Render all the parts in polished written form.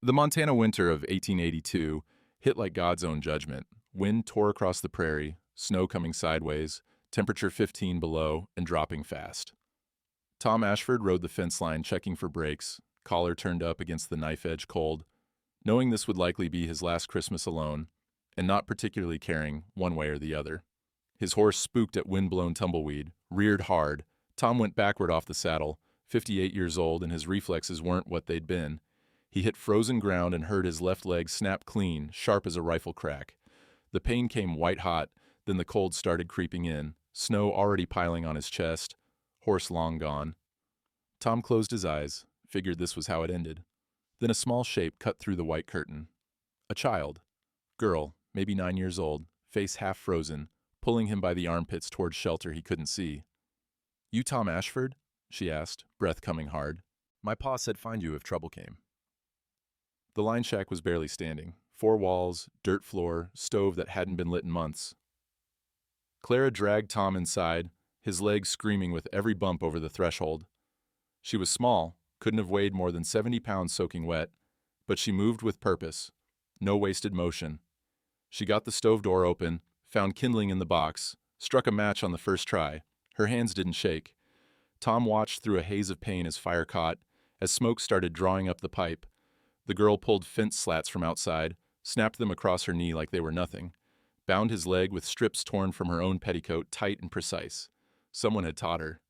The Montana winter of 1882 hit like God's own judgment. Wind tore across the prairie, snow coming sideways, temperature 15 below, and dropping fast. Tom Ashford rode the fence line checking for breaks, collar turned up against the knife-edge cold, knowing this would likely be his last Christmas alone, and not particularly caring one way or the other. His horse spooked at wind-blown tumbleweed, reared hard. Tom went backward off the saddle, 58 years old, and his reflexes weren't what they'd been. He hit frozen ground and heard his left leg snap clean, sharp as a rifle crack. The pain came white-hot, then the cold started creeping in, snow already piling on his chest, horse long gone. Tom closed his eyes, figured this was how it ended. Then a small shape cut through the white curtain. A child. Girl, maybe 9 years old, face half frozen, pulling him by the armpits towards shelter he couldn't see. "You Tom Ashford?" she asked, breath coming hard. "My pa said find you if trouble came." The line shack was barely standing. 4 walls, dirt floor, stove that hadn't been lit in months. Clara dragged Tom inside, his legs screaming with every bump over the threshold. She was small, couldn't have weighed more than 70 pounds soaking wet, but she moved with purpose. No wasted motion. She got the stove door open, found kindling in the box, struck a match on the first try. Her hands didn't shake. Tom watched through a haze of pain as fire caught, as smoke started drawing up the pipe. The girl pulled fence slats from outside, snapped them across her knee like they were nothing, bound his leg with strips torn from her own petticoat, tight and precise. Someone had taught her.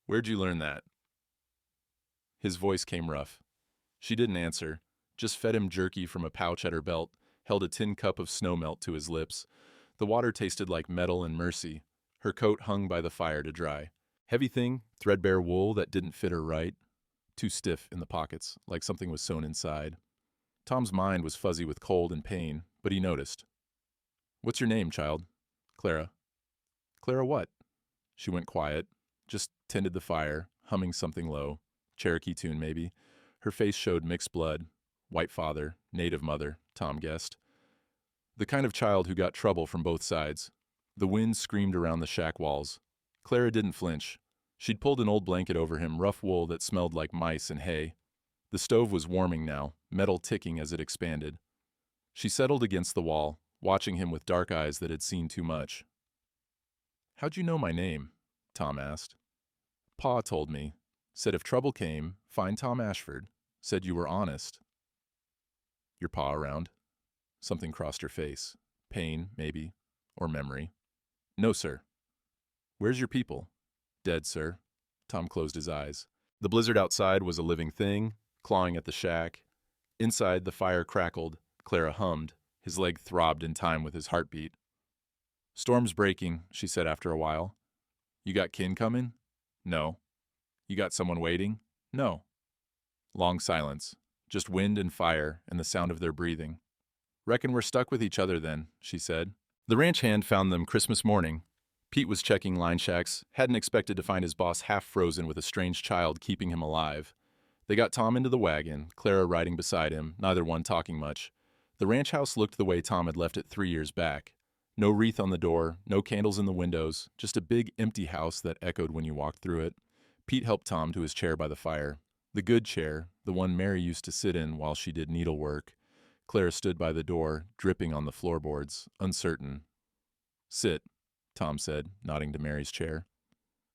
"Where'd you learn that?" His voice came rough. She didn't answer, just fed him jerky from a pouch at her belt, held a tin cup of snow melt to his lips. The water tasted like metal and mercy. Her coat hung by the fire to dry. Heavy thing, threadbare wool that didn't fit her right. Too stiff in the pockets, like something was sewn inside. Tom's mind was fuzzy with cold and pain, but he noticed. "What's your name, child?" "Clara." "Clara what?" She went quiet, just tended the fire, humming something low. Cherokee tune, maybe. Her face showed mixed blood. White father, native mother, Tom guessed. The kind of child who got trouble from both sides. The wind screamed around the shack walls. Clara didn't flinch. She'd pulled an old blanket over him, rough wool that smelled like mice and hay. The stove was warming now, metal ticking as it expanded. She settled against the wall, watching him with dark eyes that had seen too much. "How'd you know my name?" Tom asked. "Pa told me. Said if trouble came, find Tom Ashford. Said you were honest." "Your pa around?" Something crossed her face. Pain, maybe, or memory. "No, sir." "Where's your people?" "Dead, sir." Tom closed his eyes. The blizzard outside was a living thing, clawing at the shack. Inside, the fire crackled. Clara hummed. His leg throbbed in time with his heartbeat. "Storm's breaking," she said after a while. "You got kin coming?" "No." "You got someone waiting?" "No." Long silence. Just wind and fire and the sound of their breathing. "Reckon we're stuck with each other then," she said. The ranch hand found them Christmas morning. Pete was checking line shacks, hadn't expected to find his boss half frozen with a strange child keeping him alive. They got Tom into the wagon, Clara riding beside him, neither one talking much. The ranch house looked the way Tom had left it 3 years back. No wreath on the door, no candles in the windows, just a big empty house that echoed when you walked through it. Pete helped Tom to his chair by the fire. The good chair, the one Mary used to sit in while she did needlework. Clara stood by the door, dripping on the floorboards, uncertain. "Sit," Tom said, nodding to Mary's chair.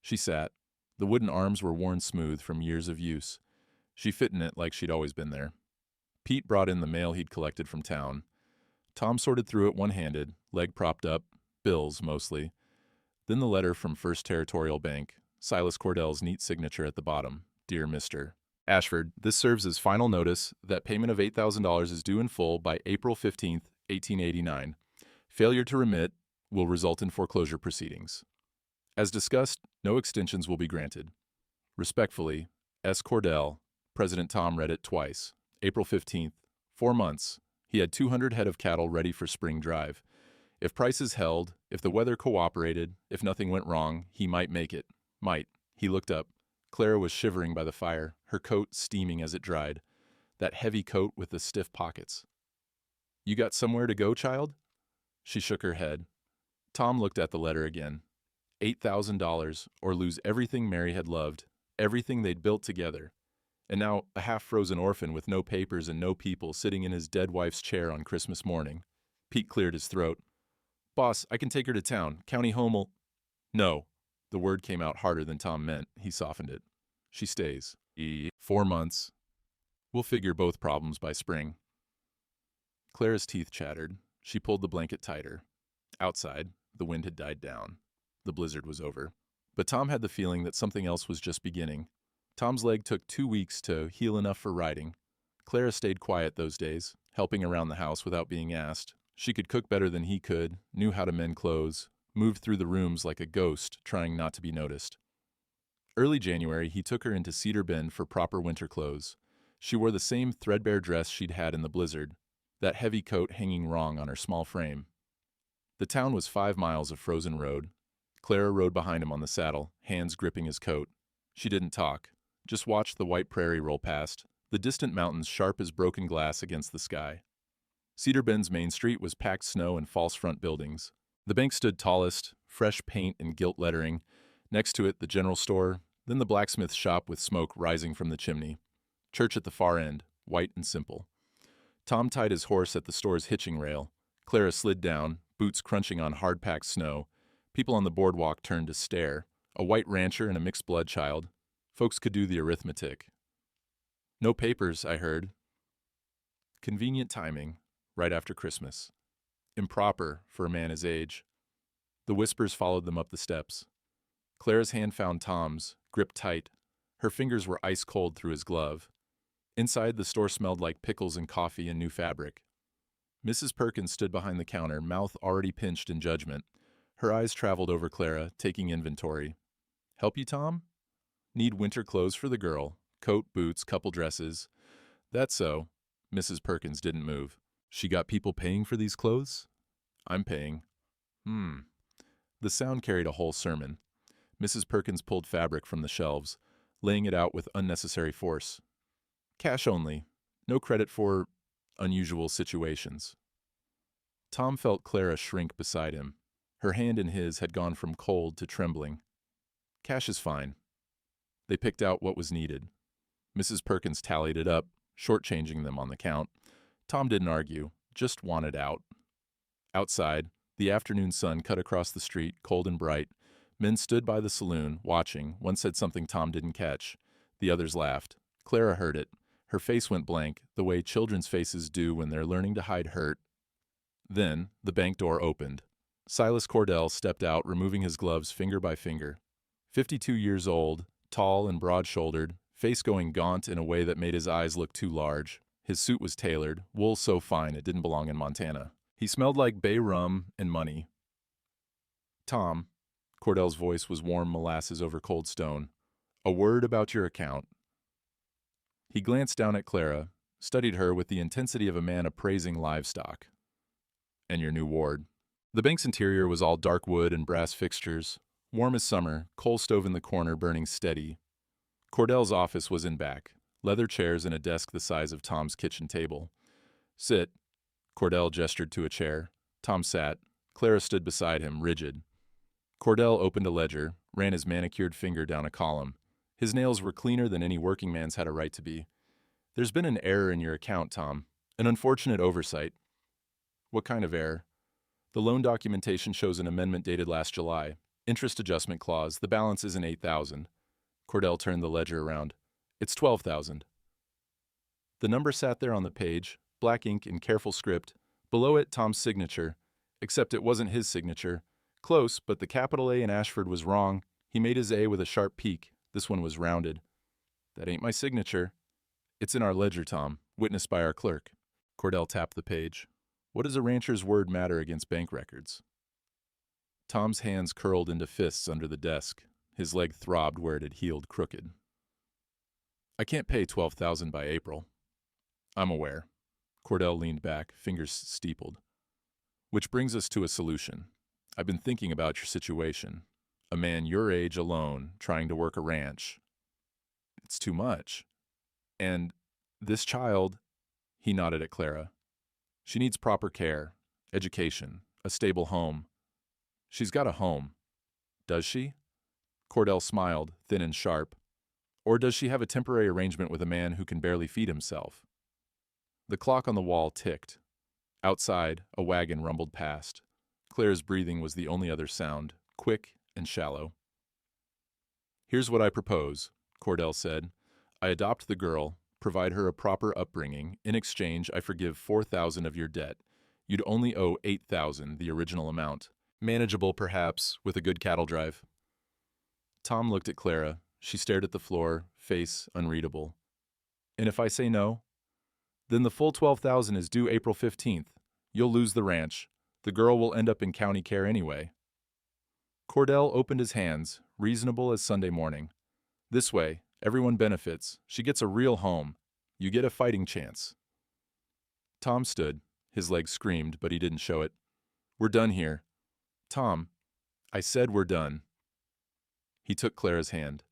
She sat. The wooden arms were worn smooth from years of use. She fit in it like she'd always been there. Pete brought in the mail he'd collected from town. Tom sorted through it one-handed, leg propped up, bills mostly. Then the letter from First Territorial Bank, Silas Cordell's neat signature at the bottom. "Dear Mr. Ashford, this serves as final notice that payment of $8,000 is due in full by April 15th, 1889. Failure to remit will result in foreclosure proceedings. As discussed, no extensions will be granted. Respectfully, S. Cordell." President Tom read it twice. April 15th. 4 months. He had 200 head of cattle ready for spring drive. If prices held, if the weather cooperated, if nothing went wrong, he might make it. Might. He looked up. Clara was shivering by the fire, her coat steaming as it dried. That heavy coat with the stiff pockets. "You got somewhere to go, child?" She shook her head. Tom looked at the letter again. $8,000, or lose everything Mary had loved, everything they'd built together. And now a half-frozen orphan with no papers and no people sitting in his dead wife's chair on Christmas morning. Pete cleared his throat. "Boss, I can take her to town. County home'll—" "No." The word came out harder than Tom meant. He softened it. "She stays. 4 months. We'll figure both problems by spring." Clara's teeth chattered. She pulled the blanket tighter. Outside, the wind had died down. The blizzard was over. But Tom had the feeling that something else was just beginning. Tom's leg took 2 weeks to heal enough for riding. Clara stayed quiet those days, helping around the house without being asked. She could cook better than he could, knew how to mend clothes, moved through the rooms like a ghost, trying not to be noticed. Early January, he took her into Cedar Bend for proper winter clothes. She wore the same threadbare dress she'd had in the blizzard, that heavy coat hanging wrong on her small frame. The town was 5 miles of frozen road. Clara rode behind him on the saddle, hands gripping his coat. She didn't talk, just watched the white prairie roll past, the distant mountains sharp as broken glass against the sky. Cedar Bend's main street was packed snow and false front buildings. The bank stood tallest, fresh paint and gilt lettering. Next to it, the general store, then the blacksmith shop with smoke rising from the chimney. Church at the far end, white and simple. Tom tied his horse at the store's hitching rail. Clara slid down, boots crunching on hard-packed snow. People on the boardwalk turned to stare. A white rancher and a mixed-blood child. Folks could do the arithmetic. "No papers, I heard." Convenient timing, right after Christmas. Improper for a man his age. The whispers followed them up the steps. Clara's hand found Tom's, gripped tight. Her fingers were ice-cold through his glove. Inside, the store smelled like pickles and coffee and new fabric. Mrs. Perkins stood behind the counter, mouth already pinched in judgment. Her eyes traveled over Clara, taking inventory. "Help you, Tom?" "Need winter clothes for the girl. Coat, boots, couple dresses." "That's so." Mrs. Perkins didn't move. "She got people paying for these clothes?" "I'm paying." The sound carried a whole sermon. Mrs. Perkins pulled fabric from the shelves, laying it out with unnecessary force. "Cash only. No credit for unusual situations." Tom felt Clara shrink beside him. Her hand in his had gone from cold to trembling. "Cash is fine." They picked out what was needed. Mrs. Perkins tallied it up, shortchanging them on the count. Tom didn't argue, just wanted out. Outside, the afternoon sun cut across the street, cold and bright. Men stood by the saloon, watching. One said something Tom didn't catch. The others laughed. Clara heard it. Her face went blank, the way children's faces do when they're learning to hide hurt. Then, the bank door opened. Silas Cordell stepped out, removing his gloves finger by finger. 52 years old, tall and broad-shouldered, face going gaunt in a way that made his eyes look too large. His suit was tailored, wool so fine it didn't belong in Montana. He smelled like bay rum and money. "Tom," Cordell's voice was warm molasses over cold stone, "a word about your account." He glanced down at Clara, studied her with the intensity of a man appraising livestock. "And your new ward." The bank's interior was all dark wood and brass fixtures, warm as summer, coal stove in the corner burning steady. Cordell's office was in back, leather chairs and a desk the size of Tom's kitchen table. "Sit." Cordell gestured to a chair. Tom sat. Clara stood beside him, rigid. Cordell opened a ledger, ran his manicured finger down a column. His nails were cleaner than any working man's had a right to be. "There's been an error in your account, Tom. An unfortunate oversight." "What kind of error?" "The loan documentation shows an amendment dated last July. Interest adjustment clause. The balance isn't $8,000. Cordell turned the ledger around. "It's $12,000. The number sat there on the page, black ink in careful script. Below it, Tom's signature. Except it wasn't his signature. Close, but the capital A in Ashford was wrong. He made his A with a sharp peak. This one was rounded. "That ain't my signature." "It's in our ledger, Tom, witnessed by our clerk." Cordell tapped the page. "What does a rancher's word matter against bank records?" Tom's hands curled into fists under the desk. His leg throbbed where it had healed crooked. "I can't pay $12,000 by April." "I'm aware." Cordell leaned back, fingers steepled. "Which brings us to a solution. I've been thinking about your situation. A man your age alone, trying to work a ranch. It's too much. And this child," he nodded at Clara, "she needs proper care, education, a stable home. She's got a home." "Does she?" Cordell smiled, thin and sharp. Or does she have a temporary arrangement with a man who can barely feed himself? The clock on the wall ticked. Outside, a wagon rumbled past. Claire's breathing was the only other sound, quick and shallow. "Here's what I propose," Cordell said. "I adopt the girl, provide her a proper upbringing. In exchange, I forgive 4,000 of your debt. You'd only owe 8,000, the original amount. Manageable, perhaps, with a good cattle drive." Tom looked at Clara. She stared at the floor, face unreadable. "And if I say no?" "Then the full 12,000 is due April 15th. You'll lose the ranch. The girl will end up in county care anyway." Cordell opened his hands, reasonable as Sunday morning. "This way, everyone benefits. She gets a real home. You get a fighting chance." Tom stood. His legs screamed, but he didn't show it. "We're done here." "Tom, I said we're done." He took Clara's hand.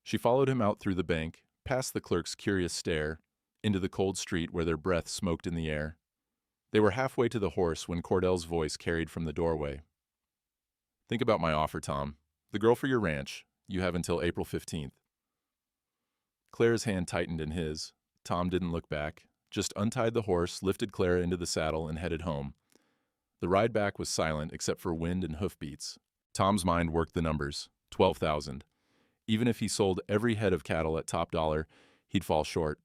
She followed him out through the bank, past the clerk's curious stare, into the cold street where their breath smoked in the air. They were halfway to the horse when Cordell's voice carried from the doorway. "Think about my offer, Tom. The girl for your ranch. You have until April 15th. Clara's hand tightened in his. Tom didn't look back, just untied the horse, lifted Clara into the saddle, and headed home. The ride back was silent except for wind and hoofbeats. Tom's mind worked the numbers. 12,000. Even if he sold every head of cattle at top dollar, he'd fall short.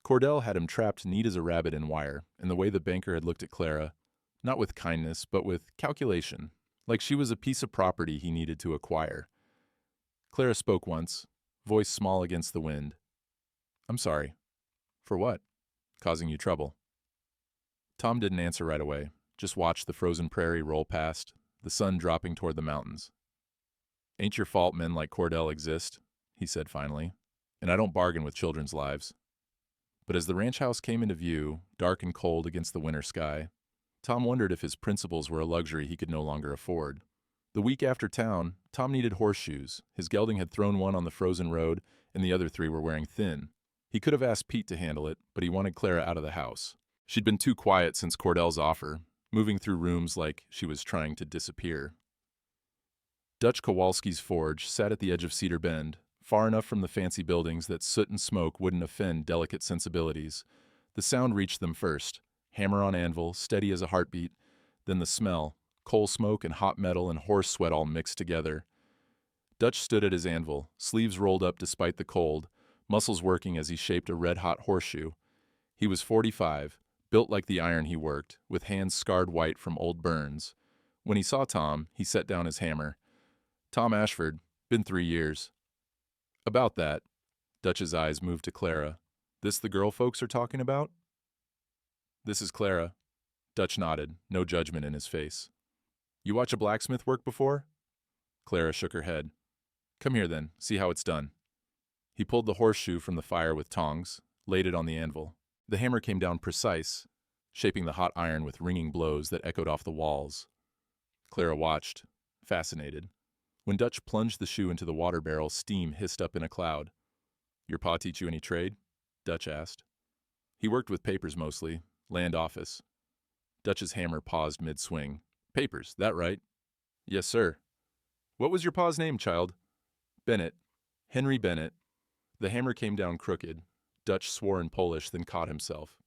Cordell had him trapped neat as a rabbit in wire, and the way the banker had looked at Clara, not with kindness, but with calculation, like she was a piece of property he needed to acquire. Clara spoke once, voice small against the wind. "I'm sorry." "For what?" "Causing you trouble." Tom didn't answer right away, just watched the frozen prairie roll past, the sun dropping toward the mountains. "Ain't your fault men like Cordell exist," he said finally, "and I don't bargain with children's lives." But as the ranch house came into view, dark and cold against the winter sky, Tom wondered if his principles were a luxury he could no longer afford. The week after town, Tom needed horseshoes. His gelding had thrown one on the frozen road, and the other three were wearing thin. He could have asked Pete to handle it, but he wanted Clara out of the house. She'd been too quiet since Cordell's offer, moving through rooms like she was trying to disappear. Dutch Kowalski's forge sat at the edge of Cedar Bend, far enough from the fancy buildings that soot and smoke wouldn't offend delicate sensibilities. The sound reached them first, hammer on anvil, steady as a heartbeat, then the smell, coal smoke and hot metal and horse sweat all mixed together. Dutch stood at his anvil, sleeves rolled up despite the cold, muscles working as he shaped a red-hot horseshoe. He was 45, built like the iron he worked, with hands scarred white from old burns. When he saw Tom, he set down his hammer. "Tom Ashford, been 3 years." "About that." Dutch's eyes moved to Clara. "This the girl folks are talking about?" "This is Clara." Dutch nodded, no judgment in his face. "You watch a blacksmith work before?" Clara shook her head. "Come here then, see how it's done." He pulled the horseshoe from the fire with tongs, laid it on the anvil. The hammer came down precise, shaping the hot iron with ringing blows that echoed off the walls. Clara watched, fascinated. When Dutch plunged the shoe into the water barrel, steam hissed up in a cloud. "Your pa teach you any trade?" Dutch asked. "He worked with papers mostly, land office." Dutch's hammer paused mid-swing. "Papers, that right?" "Yes, sir." "What was your pa's name, child?" "Bennett. Henry Bennett." The hammer came down crooked. Dutch swore in Polish, then caught himself.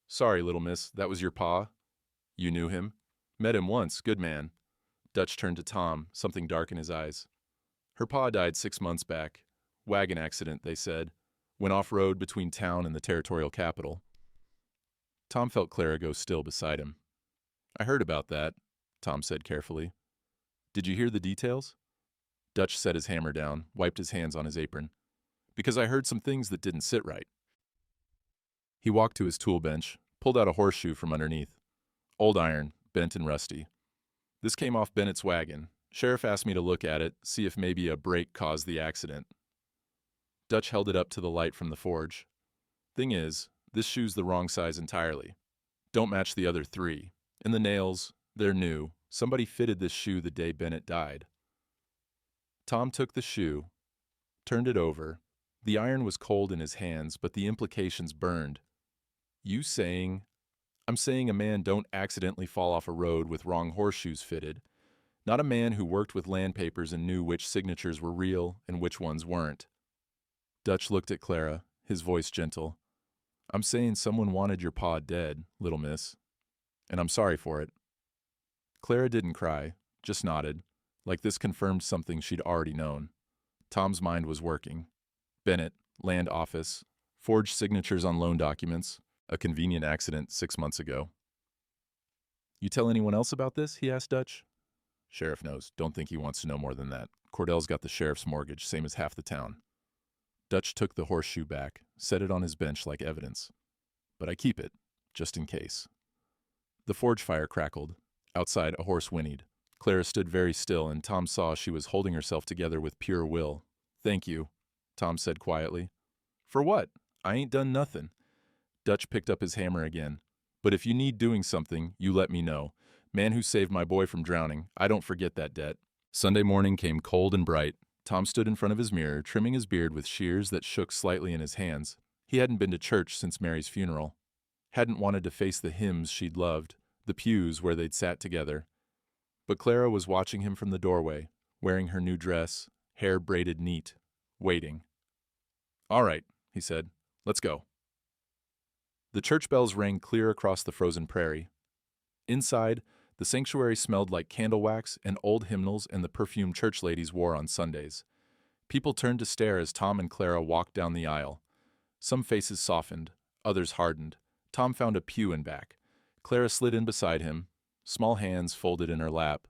"Sorry, little miss, that was your pa?" "You knew him?" "Met him once, good man." Dutch turned to Tom, something dark in his eyes. "Her pa died 6 months back. Wagon accident, they said. Went off-road between town and the territorial capital." Tom felt Clara go still beside him. "I heard about that," Tom said carefully. "Did you hear the details?" Dutch set his hammer down, wiped his hands on his apron. "Because I heard some things that didn't sit right." He walked to his tool bench, pulled out a horseshoe from underneath. "Old iron, bent and rusty. This came off Bennett's wagon. Sheriff asked me to look at it, see if maybe a break caused the accident." Dutch held it up to the light from the forge. "Thing is, this shoe's the wrong size entirely. Don't match the other 3. And the nails, they're new. Somebody fitted this shoe the day Bennett died." Tom took the shoe, turned it over. The iron was cold in his hands, but the implications burned. "You saying—" "I'm saying a man don't accidentally fall off a road with wrong horseshoes fitted. Not a man who worked with land papers and knew which signatures were real and which ones weren't." Dutch looked at Clara, his voice gentle. I'm saying someone wanted your pa dead, little miss. And I'm sorry for it. Clara didn't cry, just nodded, like this confirmed something she'd already known. Tom's mind was working. Bennett, land office, forged signatures on loan documents, a convenient accident 6 months ago. You tell anyone else about this? He asked Dutch. Sheriff knows. Don't think he wants to know more than that. Cordell's got the sheriff's mortgage, same as half the town. Dutch took the horseshoe back, set it on his bench like evidence. But I keep it, just in case. The forge fire crackled. Outside, a horse whinnied. Clara stood very still, and Tom saw she was holding herself together with pure will. Thank you, Tom said quietly. For what? I ain't done nothing. Dutch picked up his hammer again. But if you need doing something, you let me know. Man who saved my boy from drowning, I don't forget that debt. Sunday morning came cold and bright. Tom stood in front of his mirror, trimming his beard with shears that shook slightly in his hands. He hadn't been to church since Mary's funeral. Hadn't wanted to face the hymns she'd loved, the pews where they'd sat together. But Clara was watching him from the doorway, wearing her new dress, hair braided neat, waiting. All right, he said. Let's go. The church bells rang clear across the frozen prairie. Inside, the sanctuary smelled like candle wax and old hymnals and the perfume church ladies wore on Sundays. People turned to stare as Tom and Clara walked down the aisle. Some faces softened, others hardened. Tom found a pew and back. Clara slid in beside him, small hands folded in her lap.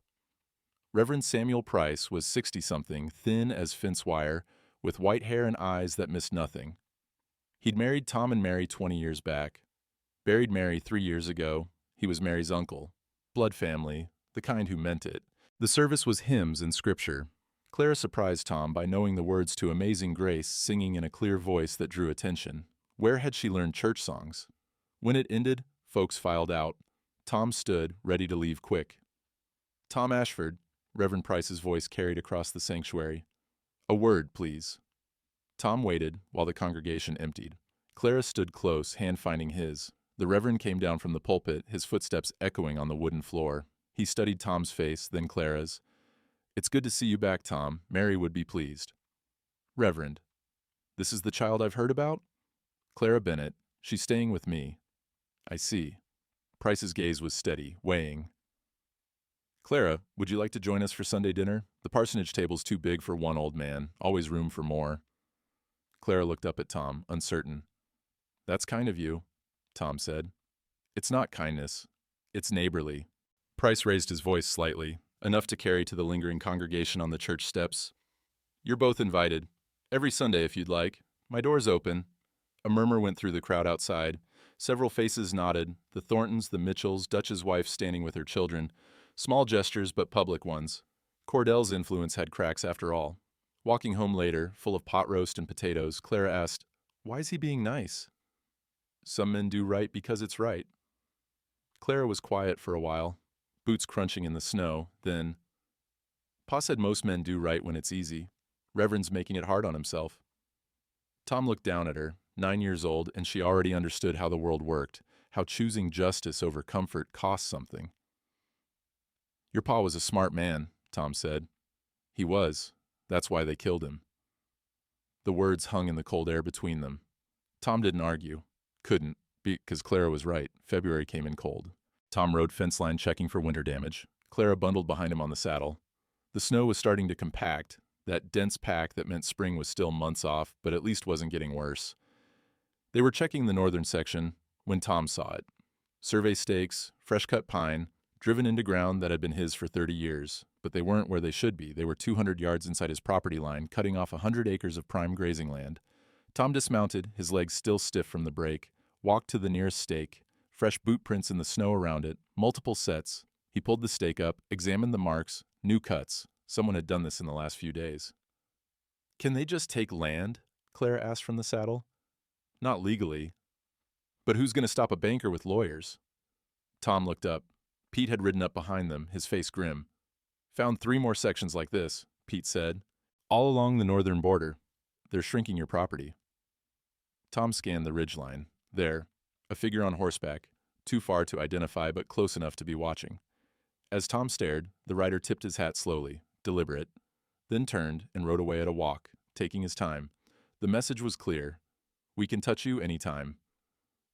Reverend Samuel Price was 60-something, thin as fence wire, with white hair and eyes that missed nothing. He'd married Tom and Mary 20 years back. Buried Mary 3 years ago. He was Mary's uncle. Blood family, the kind who meant it. The service was hymns and scripture. Clara surprised Tom by knowing the words to Amazing Grace, singing in a clear voice that drew attention. Where had she learned church songs? When it ended, folks filed out. Tom stood, ready to leave quick. Tom Ashford, Reverend Price's voice carried across the sanctuary. A word, please. Tom waited while the congregation emptied. Clara stood close, hand finding his. The Reverend came down from the pulpit, his footsteps echoing on the wooden floor. He studied Tom's face, then Clara's. It's good to see you back, Tom. Mary would be pleased. Reverend, this is the child I've heard about? Clara Bennett. She's staying with me. I see. Price's gaze was steady, weighing. Clara, would you like to join us for Sunday dinner? The parsonage table's too big for one old man. Always room for more. Clara looked up at Tom, uncertain. That's kind of you, Tom said. It's not kindness. It's neighborly. Price raised his voice slightly, enough to carry to the lingering congregation on the church steps. You're both invited. Every Sunday if you'd like. My door's open. A murmur went through the crowd outside. Several faces nodded, the Thorntons, the Mitchells, Dutch's wife standing with her children. Small gestures, but public ones. Cordell's influence had cracks after all. Walking home later, full of pot roast and potatoes, Clara asked, Why is he being nice? Some men do right because it's right. Clara was quiet for a while, boots crunching in the snow, then, Pa said most men do right when it's easy. Reverend's making it hard on himself. Tom looked down at her, 9 years old, and she already understood how the world worked, how choosing justice over comfort cost something. Your pa was a smart man, Tom said. He was. That's why they killed him. The words hung in the cold air between them. Tom didn't argue. Couldn't, because Clara was right. February came in cold. Tom rode fence line checking for winter damage. Clara bundled behind him on the saddle. The snow was starting to compact, that dense pack that meant spring was still months off, but at least wasn't getting worse. They were checking the northern section when Tom saw it. Survey stakes, fresh-cut pine, driven into ground that had been his for 30 years, but they weren't where they should be. They were 200 yards inside his property line, cutting off 100 acres of prime grazing land. Tom dismounted, his legs still stiff from the break, walked to the nearest stake, fresh boot prints in the snow around it, multiple sets. He pulled the stake up, examined the marks, new cuts. Someone had done this in the last few days. Can they just take land? Clara asked from the saddle. Not legally. But who's going to stop a banker with lawyers? Tom looked up. Pete had ridden up behind them, his face grim. Found 3 more sections like this, Pete said. All along the northern border. They're shrinking your property. Tom scanned the ridgeline. There, a figure on horseback, too far to identify but close enough to be watching. As Tom stared, the rider tipped his hat slowly, deliberate, then turned and rode away at a walk, taking his time. The message was clear. We can touch you anytime.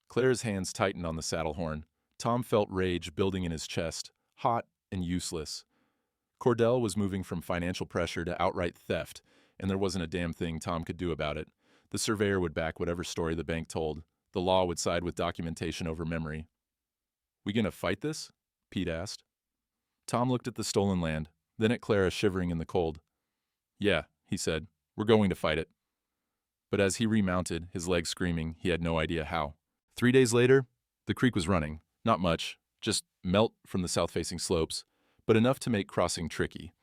Clara's hands tightened on the saddle horn. Tom felt rage building in his chest, hot and useless. Cordell was moving from financial pressure to outright theft, and there wasn't a damn thing Tom could do about it. The surveyor would back whatever story the bank told. The law would side with documentation over memory. We gonna fight this? Pete asked. Tom looked at the stolen land, then at Clara shivering in the cold. Yeah, he said, we're going to fight it. But as he remounted, his legs screaming, he had no idea how. 3 days later, the creek was running. Not much, just melt from the south-facing slopes, but enough to make crossing tricky.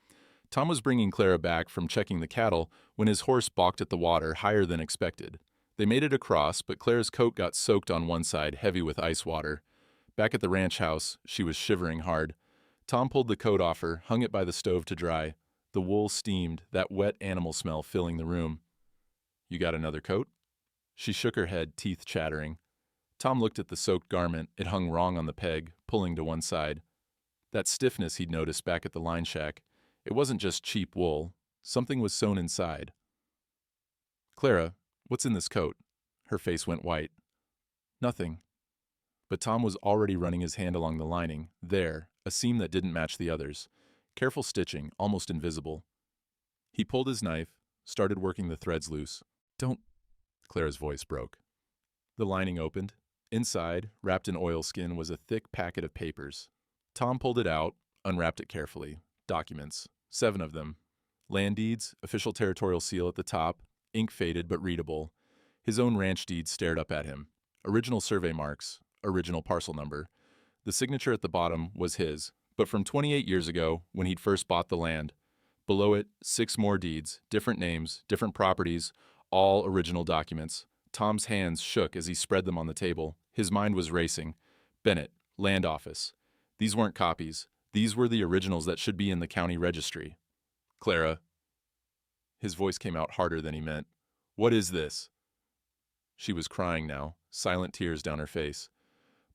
Tom was bringing Clara back from checking the cattle when his horse balked at the water higher than expected. They made it across, but Clara's coat got soaked on one side, heavy with ice water. Back at the ranch house, she was shivering hard. Tom pulled the coat off her, hung it by the stove to dry. The wool steamed, that wet animal smell filling the room. You got another coat? She shook her head, teeth chattering. Tom looked at the soaked garment. It hung wrong on the peg, pulling to one side. That stiffness he'd noticed back at the line shack. It wasn't just cheap wool. Something was sewn inside. Clara, what's in this coat? Her face went white. Nothing. But Tom was already running his hand along the lining. There, a seam that didn't match the others. Careful stitching, almost invisible. He pulled his knife, started working the threads loose. Don't... Clara's voice broke. The lining opened. Inside, wrapped in oilskin, was a thick packet of papers. Tom pulled it out, unwrapped it carefully. Documents. 7 of them. Land deeds, official territorial seal at the top, ink faded but readable. His own ranch deeds stared up at him. Original survey marks, original parcel number. The signature at the bottom was his, but from 28 years ago, when he'd first bought the land. Below it, 6 more deeds, different names, different properties, all original documents. Tom's hands shook as he spread them on the table. His mind was racing. Bennett, Land Office. These weren't copies. These were the originals that should be in the county registry. Clara. His voice came out harder than he meant. What is this? She was crying now, silent tears down her face.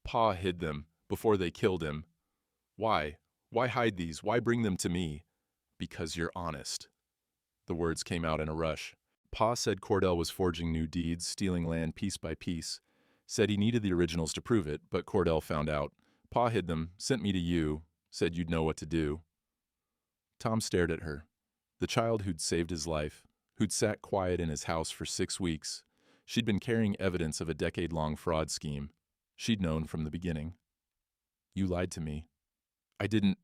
Pa hid them before they killed him. Why? Why hide these? Why bring them to me? Because you're honest. The words came out in a rush. Pa said Cordell was forging new deeds, stealing land piece by piece. Said he needed the originals to prove it, but Cordell found out. Pa hid them, sent me to you, said you'd know what to do. Tom stared at her. The child who'd saved his life, who'd sat quiet in his house for 6 weeks. She'd been carrying evidence of a decade-long fraud scheme. She'd known from the beginning. You lied to me. I didn't.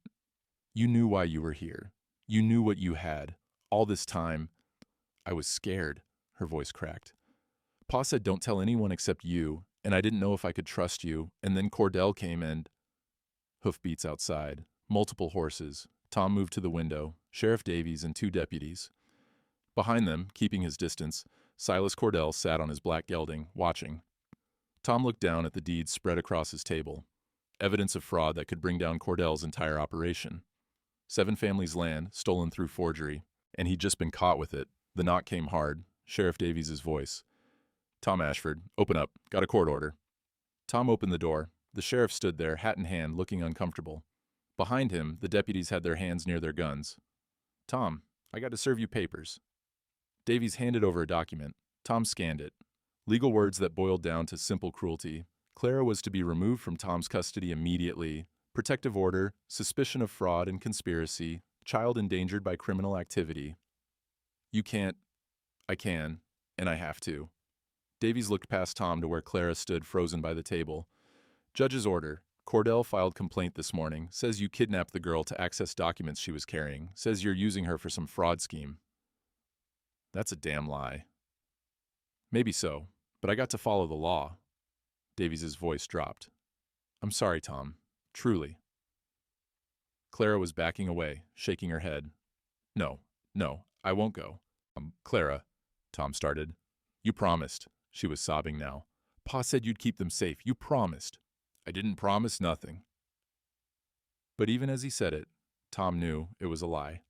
You knew why you were here. You knew what you had. All this time. I was scared, her voice cracked. Pa said don't tell anyone except you, and I didn't know if I could trust you, and then Cordell came and... Hoofbeats outside. Multiple horses. Tom moved to the window. Sheriff Davies and 2 deputies. Behind them, keeping his distance, Silas Cordell sat on his black gelding, watching. Tom looked down at the deeds spread across his table. Evidence of fraud that could bring down Cordell's entire operation. 7 families' land, stolen through forgery, and he'd just been caught with it. The knock came hard. Sheriff Davies' voice. Tom Ashford, open up. Got a court order. Tom opened the door. The sheriff stood there, hat in hand, looking uncomfortable. Behind him, the deputies had their hands near their guns. Tom, I got to serve you papers. Davies handed over a document. Tom scanned it. Legal words that boiled down to simple cruelty. Clara was to be removed from Tom's custody immediately. Protective order, suspicion of fraud and conspiracy, child endangered by criminal activity. You can't. I can, and I have to. Davies looked past Tom to where Clara stood frozen by the table. Judge's order. Cordell filed complaint this morning. Says you kidnapped the girl to access documents she was carrying. Says you're using her for some fraud scheme. That's a damn lie. Maybe so, but I got to follow the law. Davies' voice dropped. I'm sorry, Tom. Truly. Clara was backing away, shaking her head. No, I won't go. Clara, Tom started. You promised. She was sobbing now. Pa said you'd keep them safe. You promised. I didn't promise nothing. But even as he said it, Tom knew it was a lie.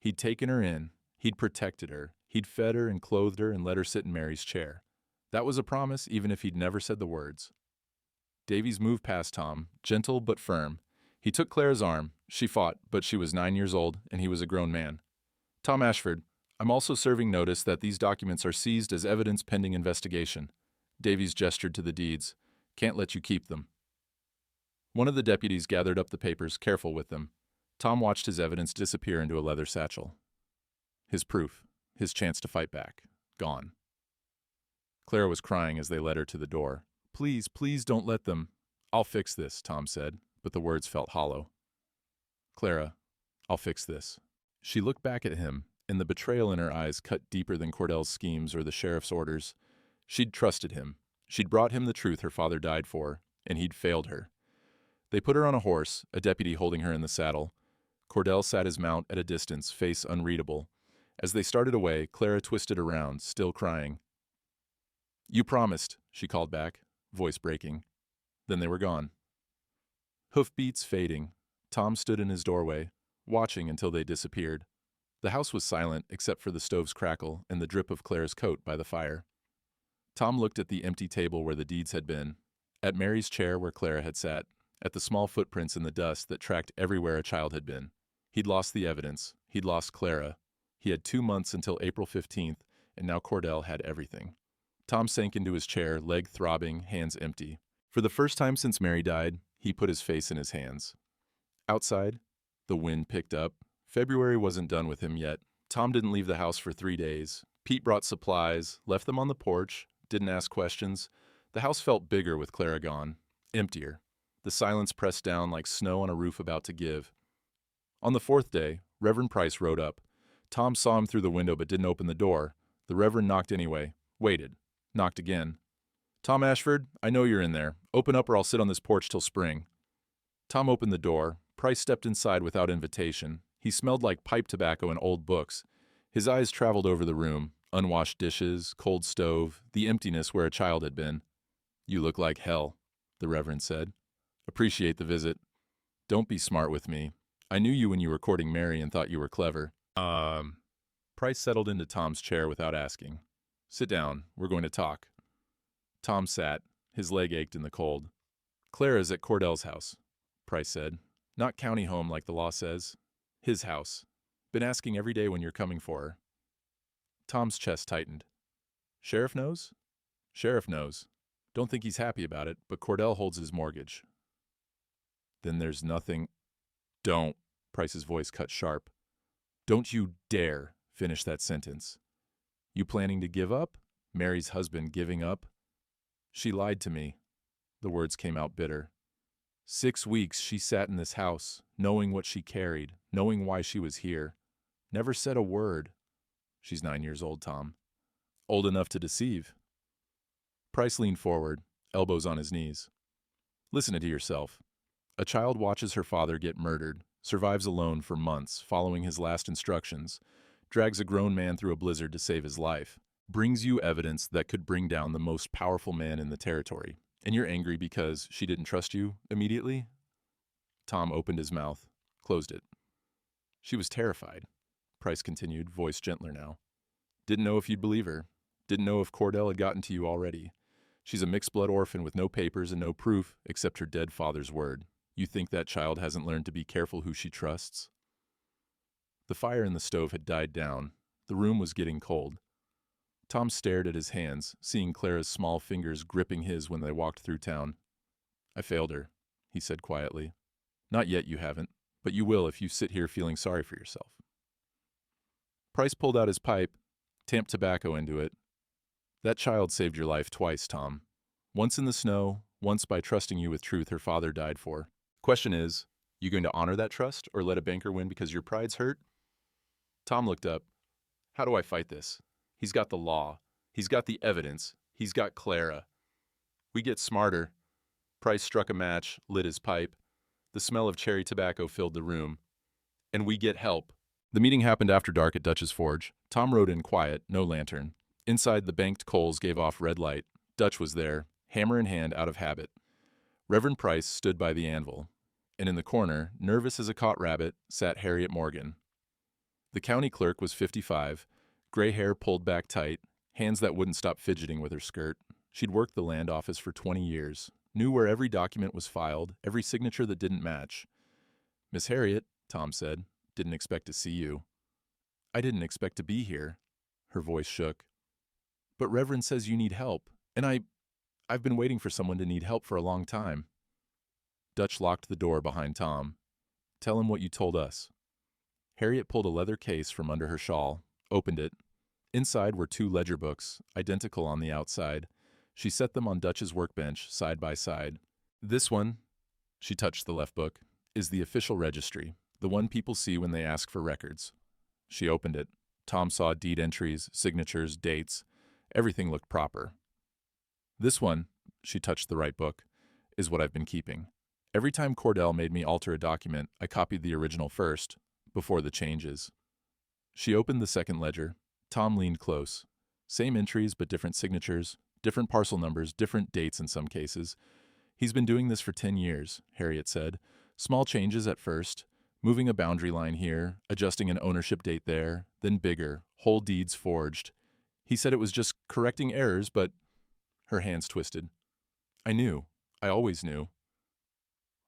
He'd taken her in. He'd protected her. He'd fed her and clothed her and let her sit in Mary's chair. That was a promise even if he'd never said the words. Davies moved past Tom, gentle but firm. He took Clara's arm. She fought, but she was 9 years old, and he was a grown man. Tom Ashford, I'm also serving notice that these documents are seized as evidence pending investigation. Davies gestured to the deeds. Can't let you keep them. One of the deputies gathered up the papers, careful with them. Tom watched his evidence disappear into a leather satchel. His proof, his chance to fight back, gone. Clara was crying as they led her to the door. Please, please don't let them. I'll fix this, Tom said, but the words felt hollow. Clara, I'll fix this. She looked back at him, and the betrayal in her eyes cut deeper than Cordell's schemes or the sheriff's orders. She'd trusted him. She'd brought him the truth her father died for, and he'd failed her. They put her on a horse, a deputy holding her in the saddle. Cordell sat his mount at a distance, face unreadable. As they started away, Clara twisted around, still crying. You promised, she called back, voice breaking. Then they were gone. Hoofbeats fading. Tom stood in his doorway, watching until they disappeared. The house was silent except for the stove's crackle and the drip of Clara's coat by the fire. Tom looked at the empty table where the deeds had been, at Mary's chair where Clara had sat, at the small footprints in the dust that tracked everywhere a child had been. He'd lost the evidence. He'd lost Clara. He had 2 months until April 15th, and now Cordell had everything. Tom sank into his chair, leg throbbing, hands empty. For the first time since Mary died, he put his face in his hands. Outside, the wind picked up. February wasn't done with him yet. Tom didn't leave the house for 3 days. Pete brought supplies, left them on the porch, didn't ask questions. The house felt bigger with Clara gone, emptier. The silence pressed down like snow on a roof about to give. On the 4th day, Reverend Price rode up. Tom saw him through the window but didn't open the door. The Reverend knocked anyway, waited, knocked again. Tom Ashford, I know you're in there. Open up or I'll sit on this porch till spring. Tom opened the door. Price stepped inside without invitation. He smelled like pipe tobacco and old books. His eyes traveled over the room, unwashed dishes, cold stove, the emptiness where a child had been. You look like hell, the Reverend said. Appreciate the visit. Don't be smart with me. I knew you when you were courting Mary and thought you were clever. Price settled into Tom's chair without asking. Sit down, we're going to talk. Tom sat. His leg ached in the cold. Clara's at Cordell's house, Price said. Not county home like the law says. His house. Been asking every day when you're coming for her. Tom's chest tightened. Sheriff knows? Sheriff knows. Don't think he's happy about it, but Cordell holds his mortgage. Then there's nothing. Don't. Price's voice cut sharp. Don't you dare finish that sentence. You planning to give up? Mary's husband giving up? She lied to me. The words came out bitter. 6 weeks she sat in this house, knowing what she carried, knowing why she was here. Never said a word. She's 9 years old, Tom. Old enough to deceive. Price leaned forward, elbows on his knees. Listen to yourself. A child watches her father get murdered, survives alone for months, following his last instructions, drags a grown man through a blizzard to save his life, brings you evidence that could bring down the most powerful man in the territory, and you're angry because she didn't trust you immediately? Tom opened his mouth, closed it. She was terrified, Price continued, voice gentler now. Didn't know if you'd believe her. Didn't know if Cordell had gotten to you already. She's a mixed-blood orphan with no papers and no proof except her dead father's word. You think that child hasn't learned to be careful who she trusts? The fire in the stove had died down. The room was getting cold. Tom stared at his hands, seeing Clara's small fingers gripping his when they walked through town. I failed her, he said quietly. Not yet, you haven't, but you will if you sit here feeling sorry for yourself. Price pulled out his pipe, tamped tobacco into it. That child saved your life twice, Tom. Once in the snow, once by trusting you with truth her father died for. Question is, you going to honor that trust or let a banker win because your pride's hurt? Tom looked up. How do I fight this? He's got the law. He's got the evidence. He's got Clara. We get smarter. Price struck a match, lit his pipe. The smell of cherry tobacco filled the room. And we get help. The meeting happened after dark at Dutch's Forge. Tom rode in quiet, no lantern. Inside, the banked coals gave off red light. Dutch was there, hammer in hand out of habit. Reverend Price stood by the anvil. And in the corner, nervous as a caught rabbit, sat Harriet Morgan. The county clerk was 55, gray hair pulled back tight, hands that wouldn't stop fidgeting with her skirt. She'd worked the land office for 20 years, knew where every document was filed, every signature that didn't match. Miss Harriet, Tom said, didn't expect to see you. I didn't expect to be here. Her voice shook. But Reverend says you need help, and I've been waiting for someone to need help for a long time. Dutch locked the door behind Tom. Tell him what you told us. Harriet pulled a leather case from under her shawl, opened it. Inside were 2 ledger books, identical on the outside. She set them on Dutch's workbench, side by side. This one, she touched the left book, is the official registry, the one people see when they ask for records. She opened it. Tom saw deed entries, signatures, dates. Everything looked proper. This one, she touched the right book, is what I've been keeping. Every time Cordell made me alter a document, I copied the original first, before the changes. She opened the second ledger. Tom leaned close. Same entries but different signatures, different parcel numbers, different dates in some cases. He's been doing this for 10 years, Harriet said. Small changes at first, moving a boundary line here, adjusting an ownership date there, then bigger, whole deeds forged. He said it was just correcting errors, but her hands twisted. I knew. I always knew.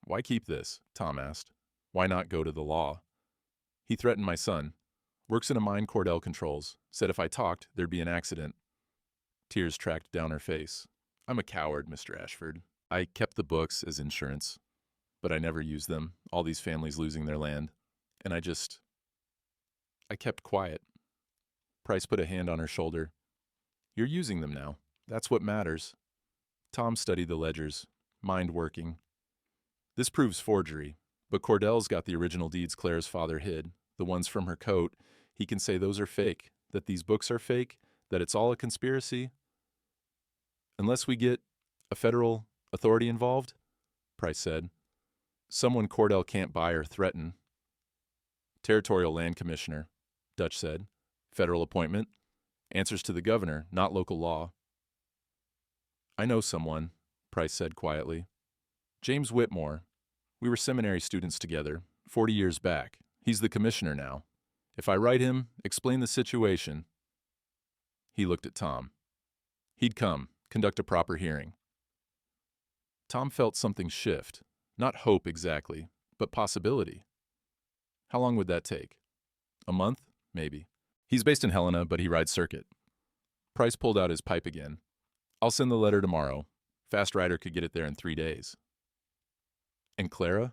Why keep this? Tom asked. Why not go to the law? He threatened my son. Works in a mine Cordell controls. Said if I talked, there'd be an accident. Tears tracked down her face. I'm a coward, Mr. Ashford. I kept the books as insurance, but I never used them, all these families losing their land. And I kept quiet. Price put a hand on her shoulder. You're using them now. That's what matters. Tom studied the ledgers, mind working. This proves forgery, but Cordell's got the original deeds Clara's father hid, the ones from her coat. He can say those are fake, that these books are fake, that it's all a conspiracy. Unless we get a federal authority involved, Price said. Someone Cordell can't buy or threaten. Territorial Land Commissioner, Dutch said. Federal appointment. Answers to the governor, not local law. I know someone, Price said quietly. James Whitmore. We were seminary students together, 40 years back. He's the commissioner now. If I write him, explain the situation. He looked at Tom. He'd come, conduct a proper hearing. Tom felt something shift. Not hope exactly, but possibility. How long would that take? A month? Maybe. He's based in Helena, but he rides circuit. Price pulled out his pipe again. I'll send the letter tomorrow. Fast Rider could get it there in 3 days. And Clara?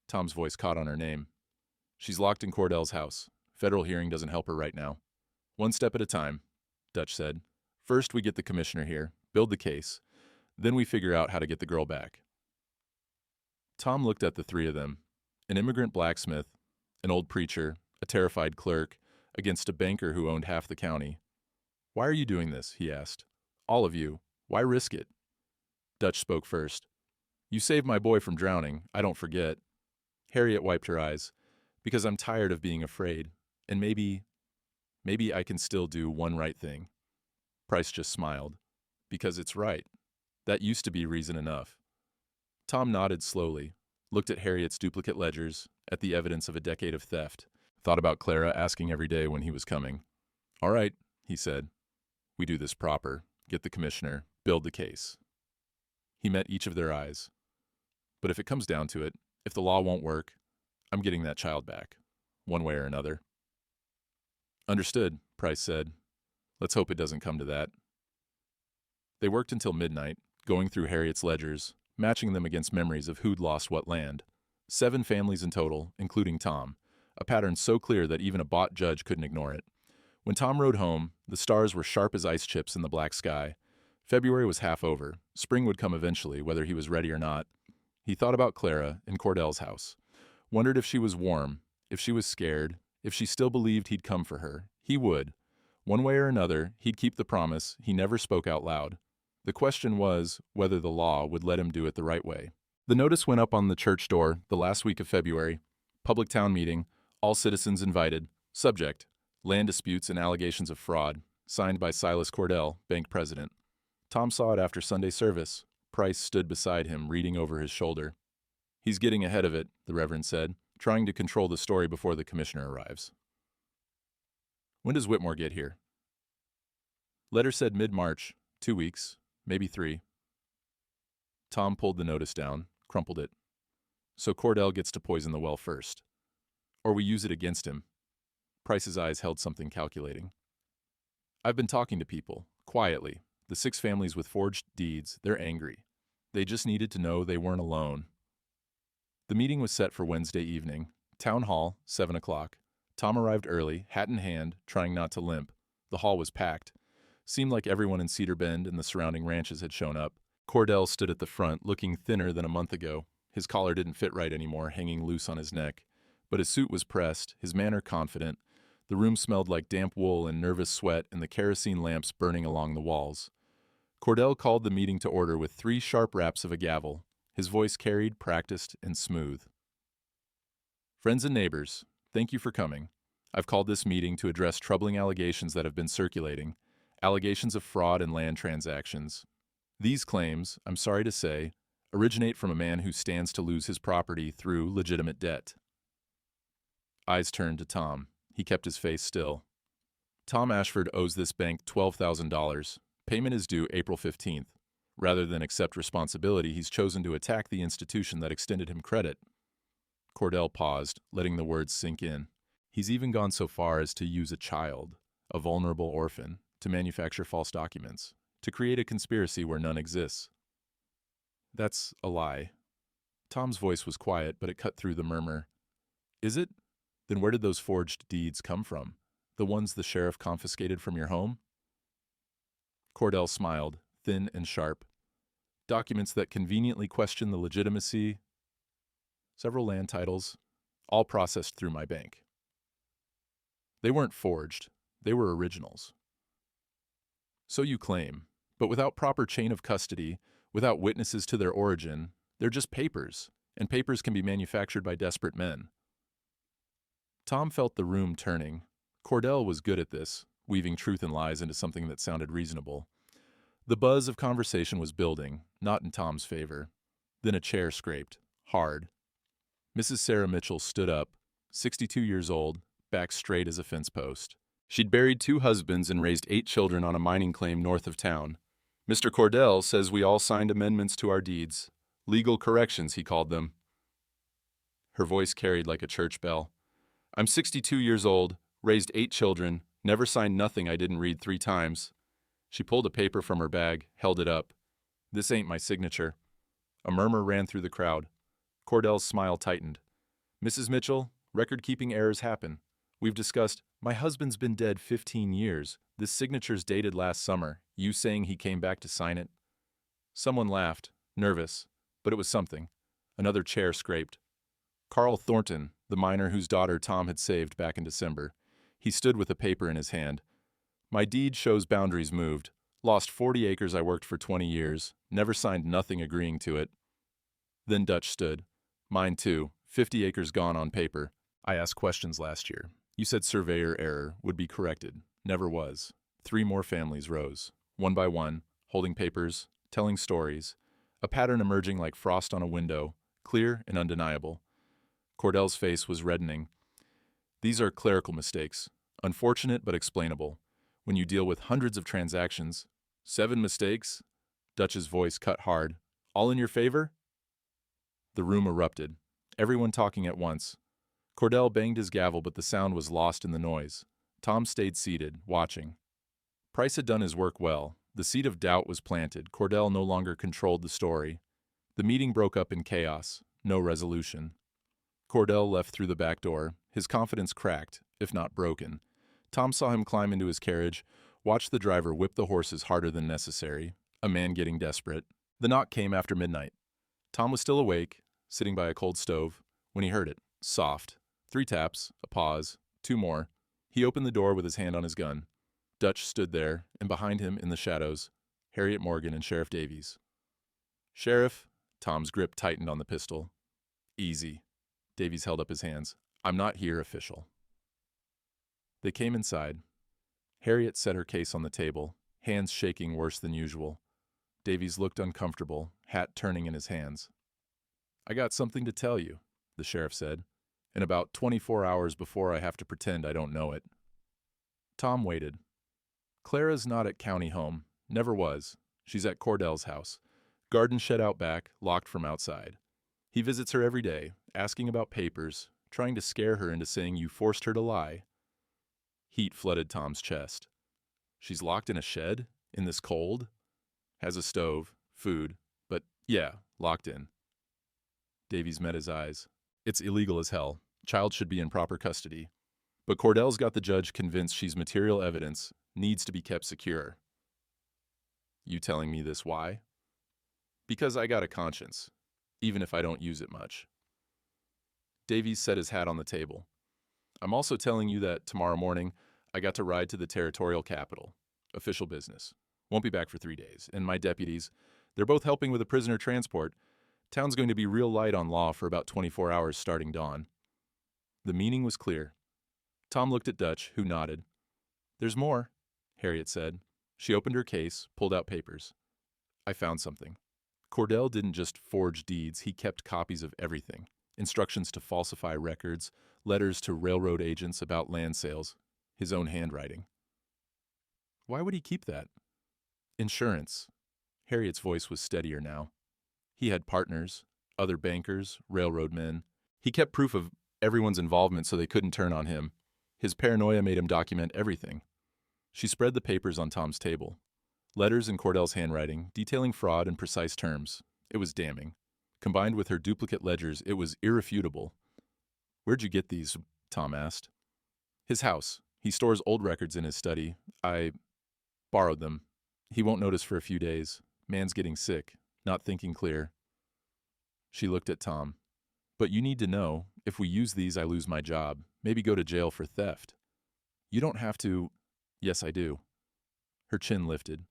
Tom's voice caught on her name. She's locked in Cordell's house. Federal hearing doesn't help her right now. One step at a time, Dutch said. First we get the commissioner here, build the case. Then we figure out how to get the girl back. Tom looked at the 3 of them. An immigrant blacksmith, an old preacher, a terrified clerk, against a banker who owned half the county. Why are you doing this? He asked. All of you. Why risk it? Dutch spoke first. You saved my boy from drowning, I don't forget. Harriet wiped her eyes. Because I'm tired of being afraid, and maybe I can still do one right thing. Price just smiled. Because it's right. That used to be reason enough. Tom nodded slowly, looked at Harriet's duplicate ledgers, at the evidence of a decade of theft, thought about Clara asking every day when he was coming. All right, he said. We do this proper, get the commissioner, build the case. He met each of their eyes. But if it comes down to it, if the law won't work, I'm getting that child back, one way or another. Understood, Price said. Let's hope it doesn't come to that. They worked until midnight, going through Harriet's ledgers, matching them against memories of who'd lost what land. 7 families in total, including Tom, a pattern so clear that even a bought judge couldn't ignore it. When Tom rode home, the stars were sharp as ice chips in the black sky. February was half over. Spring would come eventually, whether he was ready or not. He thought about Clara in Cordell's house. Wondered if she was warm, if she was scared, if she still believed he'd come for her. He would. One way or another, he'd keep the promise he never spoke out loud. The question was whether the law would let him do it the right way. The notice went up on the church door the last week of February. Public town meeting, all citizens invited. Subject, land disputes and allegations of fraud. Signed by Silas Cordell, bank president. Tom saw it after Sunday service. Price stood beside him, reading over his shoulder. He's getting ahead of it, the Reverend said, trying to control the story before the commissioner arrives. When does Whitmore get here? Letter said mid-March, 2 weeks, maybe 3. Tom pulled the notice down, crumpled it. So Cordell gets to poison the well first. Or we use it against him. Price's eyes held something calculating. I've been talking to people, quietly. The 6 families with forged deeds, they're angry. They just needed to know they weren't alone. The meeting was set for Wednesday evening. Town Hall, 7 o'clock. Tom arrived early, hat in hand, trying not to limp. The hall was packed. Seemed like everyone in Cedar Bend and the surrounding ranches had shown up. Cordell stood at the front, looking thinner than a month ago. His collar didn't fit right anymore, hanging loose on his neck. But his suit was pressed, his manner confident. The room smelled like damp wool and nervous sweat and the kerosene lamps burning along the walls. Cordell called the meeting to order with 3 sharp raps of a gavel. His voice carried, practiced, and smooth. Friends and neighbors, thank you for coming. I've called this meeting to address troubling allegations that have been circulating, allegations of fraud in land transactions. These claims, I'm sorry to say, originate from a man who stands to lose his property through legitimate debt. Eyes turned to Tom. He kept his face still. Tom Ashford owes this bank $12,000. Payment is due April 15th. Rather than accept responsibility, he's chosen to attack the institution that extended him credit. Cordell paused, letting the words sink in. He's even gone so far as to use a child, a vulnerable orphan, to manufacture false documents, to create a conspiracy where none exists. That's a lie. Tom's voice was quiet, but it cut through the murmur. Is it? Then where did those forged deeds come from? The ones the sheriff confiscated from your home? Cordell smiled, thin and sharp. Documents that conveniently question the legitimacy. Several land titles, all processed through my bank. They weren't forged. They were originals. So you claim, but without proper chain of custody, without witnesses to their origin, they're just papers, and papers can be manufactured by desperate men. Tom felt the room turning. Cordell was good at this, weaving truth and lies into something that sounded reasonable. The buzz of conversation was building, not in Tom's favor. Then a chair scraped, hard. Mrs. Sarah Mitchell stood up, 62 years old, back straight as a fence post. She'd buried 2 husbands and raised 8 children on a mining claim north of town. Mr. Cordell says we all signed amendments to our deeds. Legal corrections, he called them. Her voice carried like a church bell. I'm 62 years old, raised 8 children, never signed nothing I didn't read 3 times. She pulled a paper from her bag, held it up. This ain't my signature. A murmur ran through the crowd. Cordell's smile tightened. Mrs. Mitchell, record-keeping errors happen. We've discussed, my husband's been dead 15 years. This signature's dated last summer. You saying he came back to sign it? Someone laughed, nervous, but it was something. Another chair scraped. Carl Thornton, the miner whose daughter Tom had saved back in December. He stood with a paper in his hand. My deed shows boundaries moved. Lost 40 acres I worked for 20 years. Never signed nothing agreeing to it. Then Dutch stood. Mine too. 50 acres gone on paper. I asked questions last year. You said surveyor error would be corrected. Never was. 3 more families rose, one by one, holding papers, telling stories, a pattern emerging like frost on a window, clear and undeniable. Cordell's face was reddening. These are clerical mistakes, unfortunate but explainable. When you deal with hundreds of transactions, 7 mistakes? Dutch's voice cut hard. All in your favor? The room erupted, everyone talking at once. Cordell banged his gavel, but the sound was lost in the noise. Tom stayed seated, watching. Price had done his work well. The seed of doubt was planted. Cordell no longer controlled the story. The meeting broke up in chaos, no resolution. Cordell left through the back door, his confidence cracked, if not broken. Tom saw him climb into his carriage, watched the driver whip the horses harder than necessary, a man getting desperate. The knock came after midnight. Tom was still awake, sitting by a cold stove, when he heard it, soft. 3 taps, a pause, 2 more. He opened the door with his hand on his gun. Dutch stood there, and behind him, in the shadows, Harriet Morgan and Sheriff Davies. Sheriff, Tom's grip tightened on the pistol. Easy. Davies held up his hands. I'm not here, official. They came inside. Harriet set her case on the table, hands shaking worse than usual. Davies looked uncomfortable, hat turning in his hands. I got something to tell you, the sheriff said. And about 24 hours before I have to pretend I don't know it. Tom waited. Clara's not at county home. Never was. She's at Cordell's house. Garden shed out back, locked from outside. He visits her every day, asking about papers, trying to scare her into saying you forced her to lie. Heat flooded Tom's chest. She's locked in a shed? In this cold? Has a stove, food, but yeah, locked in. Davies met his eyes. It's illegal as hell. Child should be in proper custody. But Cordell's got the judge convinced she's material evidence, needs to be kept secure. You telling me this why? Because I got a conscience, even if I don't use it much. Davies set his hat on the table. I'm also telling you that tomorrow morning, I got to ride to the territorial capital. Official business. Won't be back for 3 days. And my deputies, they're both helping with a prisoner transport. Town's going to be real light on law for about 24 hours starting dawn. The meaning was clear. Tom looked at Dutch, who nodded. There's more, Harriet said. She opened her case, pulled out papers. I found something. Cordell didn't just forge deeds, he kept copies of everything. Instructions to falsify records, letters to railroad agents about land sales, his own handwriting. Why would he keep that? Insurance. Harriet's voice was steadier now. He had partners, other bankers, railroad men. He kept proof of everyone's involvement so they couldn't turn on him. His paranoia made him document everything. She spread the papers on Tom's table. Letters in Cordell's handwriting, detailing fraud in precise terms. It was damning. Combined with her duplicate ledgers, it was irrefutable. Where'd you get these? Tom asked. His house. He stores old records in his study. I borrowed them. He won't notice for a few days. Man's getting sick, not thinking clear. She looked at Tom. But you need to know, if we use these, I lose my job. Maybe go to jail for theft. You don't have to. Yes, I do. Her chin lifted.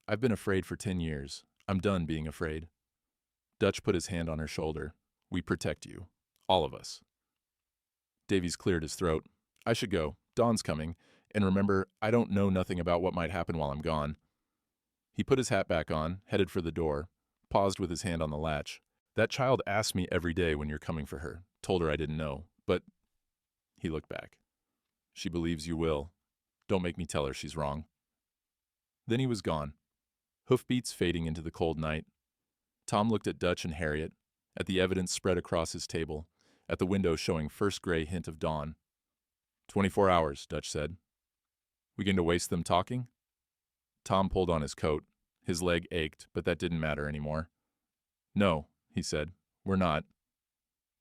I've been afraid for 10 years. I'm done being afraid. Dutch put his hand on her shoulder. We protect you. All of us. Davies cleared his throat. I should go. Dawn's coming. And remember, I don't know nothing about what might happen while I'm gone. He put his hat back on, headed for the door, paused with his hand on the latch. That child asks me every day when you're coming for her. Told her I didn't know, but... He looked back. She believes you will. Don't make me tell her she's wrong. Then he was gone. Hoofbeats fading into the cold night. Tom looked at Dutch and Harriet, at the evidence spread across his table, at the window showing first gray hint of dawn. 24 hours, Dutch said. We going to waste them talking? Tom pulled on his coat. His leg ached, but that didn't matter anymore. No, he said. We're not.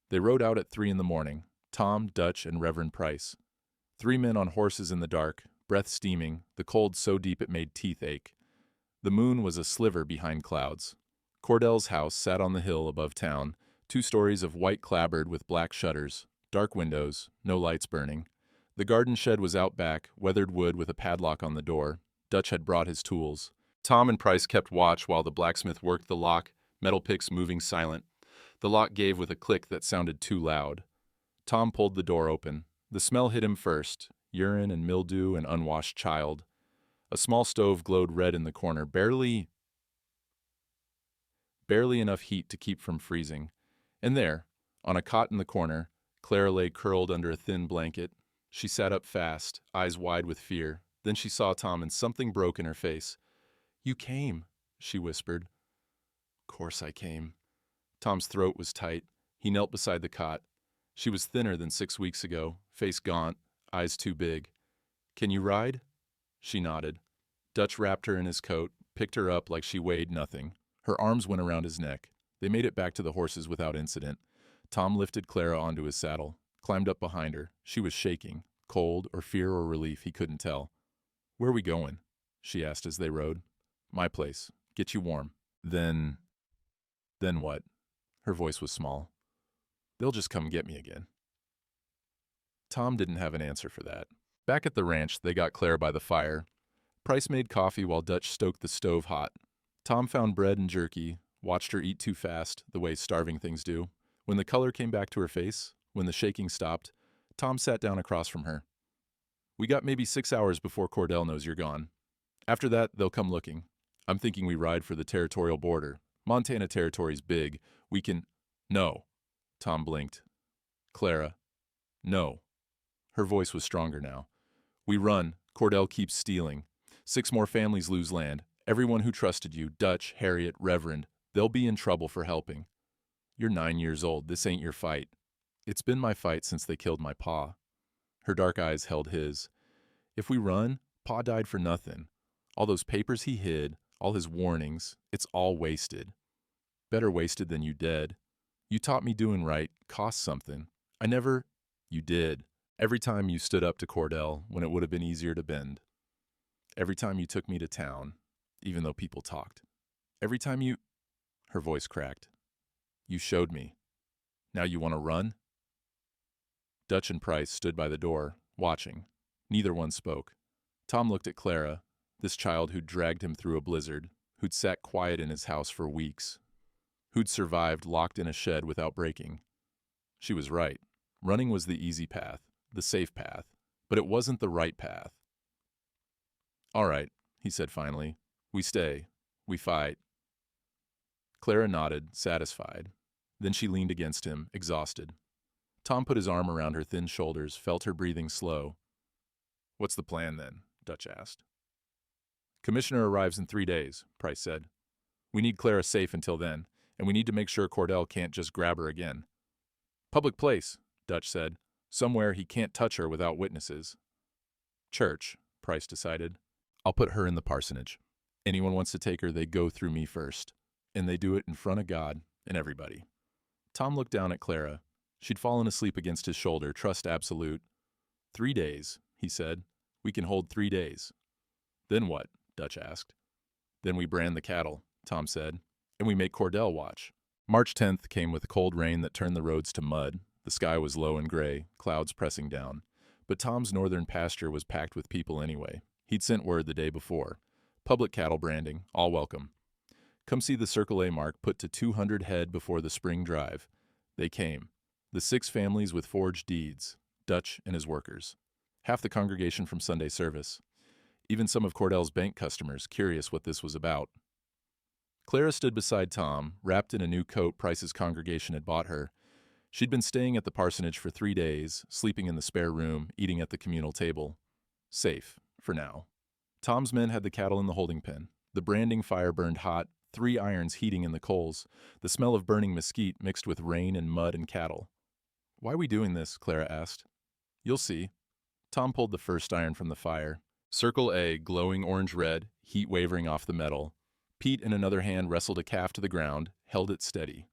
They rode out at 3 a.m, Tom, Dutch, and Reverend Price. 3 men on horses in the dark, breath steaming, the cold so deep it made teeth ache. The moon was a sliver behind clouds. Cordell's house sat on the hill above town, 2 stories of white clapboard with black shutters, dark windows, no lights burning. The garden shed was out back, weathered wood with a padlock on the door. Dutch had brought his tools. Tom and Price kept watch while the blacksmith worked the lock, metal picks moving silent. The lock gave with a click that sounded too loud. Tom pulled the door open. The smell hit him first, urine and mildew and unwashed child. A small stove glowed red in the corner, barely enough heat to keep from freezing. And there, on a cot in the corner, Clara lay curled under a thin blanket. She sat up fast, eyes wide with fear. Then she saw Tom and something broke in her face. You came, she whispered. Course I came. Tom's throat was tight. He knelt beside the cot. She was thinner than 6 weeks ago, face gaunt, eyes too big. Can you ride? She nodded. Dutch wrapped her in his coat, picked her up like she weighed nothing. Her arms went around his neck. They made it back to the horses without incident. Tom lifted Clara onto his saddle, climbed up behind her. She was shaking, cold or fear or relief, he couldn't tell. Where are we going? She asked as they rode. My place. Get you warm. Then what? Her voice was small. They'll just come get me again. Tom didn't have an answer for that. Back at the ranch, they got Clara by the fire. Price made coffee while Dutch stoked the stove hot. Tom found bread and jerky, watched her eat too fast, the way starving things do. When the color came back to her face, when the shaking stopped, Tom sat down across from her. We got maybe 6 hours before Cordell knows you're gone. After that, they'll come looking. I'm thinking we ride for the territorial border. Montana territory's big. We can... No. Tom blinked. Clara. No. Her voice was stronger now. We run. Cordell keeps stealing. 6 more families lose land. Everyone who trusted you, Dutch, Harriet, Reverend, they'll be in trouble for helping. You're 9 years old. This ain't your fight. It's been my fight since they killed my pa. Her dark eyes held his. If we run, Pa died for nothing. All those papers he hid, all his warnings, it's all wasted. Better wasted than you dead. You taught me doing right cost something. I never... You did. Every time you stood up to Cordell when it would have been easier to bend. Every time you took me to town, even though people talked. Every time you... Her voice cracked. You showed me. Now you want to run? Dutch and Price stood by the door, watching. Neither one spoke. Tom looked at Clara, this child who'd dragged him through a blizzard, who'd sat quiet in his house for weeks, who'd survived locked in a shed without breaking. She was right. Running was the easy path, the safe path, but it wasn't the right path. All right, he said finally. We stay. We fight. Clara nodded, satisfied. Then she leaned against him, exhausted. Tom put his arm around her thin shoulders, felt her breathing slow. What's the plan then? Dutch asked. Commissioner arrives in 3 days, Price said. We need Clara safe until then, and we need to make sure Cordell can't just grab her again. Public place, Dutch said. Somewhere he can't touch her without witnesses. Church, Price decided. I'll put her in the parsonage. Anyone wants to take her, they go through me first. And they do it in front of God and everybody. Tom looked down at Clara. She'd fallen asleep against his shoulder, trust absolute. 3 days, he said. We can hold 3 days. Then what? Dutch asked. Then we brand the cattle, Tom said, and we make Cordell watch. March 10th came with cold rain that turned the roads to mud. The sky was low and gray, clouds pressing down. But Tom's northern pasture was packed with people anyway. He'd sent word the day before. Public cattle branding, all welcome. Come see the Circle A mark put to 200 head before the spring drive. They came. The 6 families with forged deeds, Dutch and his workers. Half the congregation from Sunday service. Even some of Cordell's bank customers, curious what this was about. Clara stood beside Tom, wrapped in a new coat Price's congregation had bought her. She'd been staying at the parsonage for 3 days, sleeping in the spare room, eating at the communal table. Safe, for now. Tom's men had the cattle in the holding pen. The branding fire burned hot, 3 irons heating in the coals, the smell of burning mesquite mixed with rain and mud and cattle. Why are we doing this? Clara asked. You'll see. Tom pulled the first iron from the fire. Circle A, glowing orange-red, heat wavering off the metal. Pete in another hand wrestled a calf to the ground, held it steady.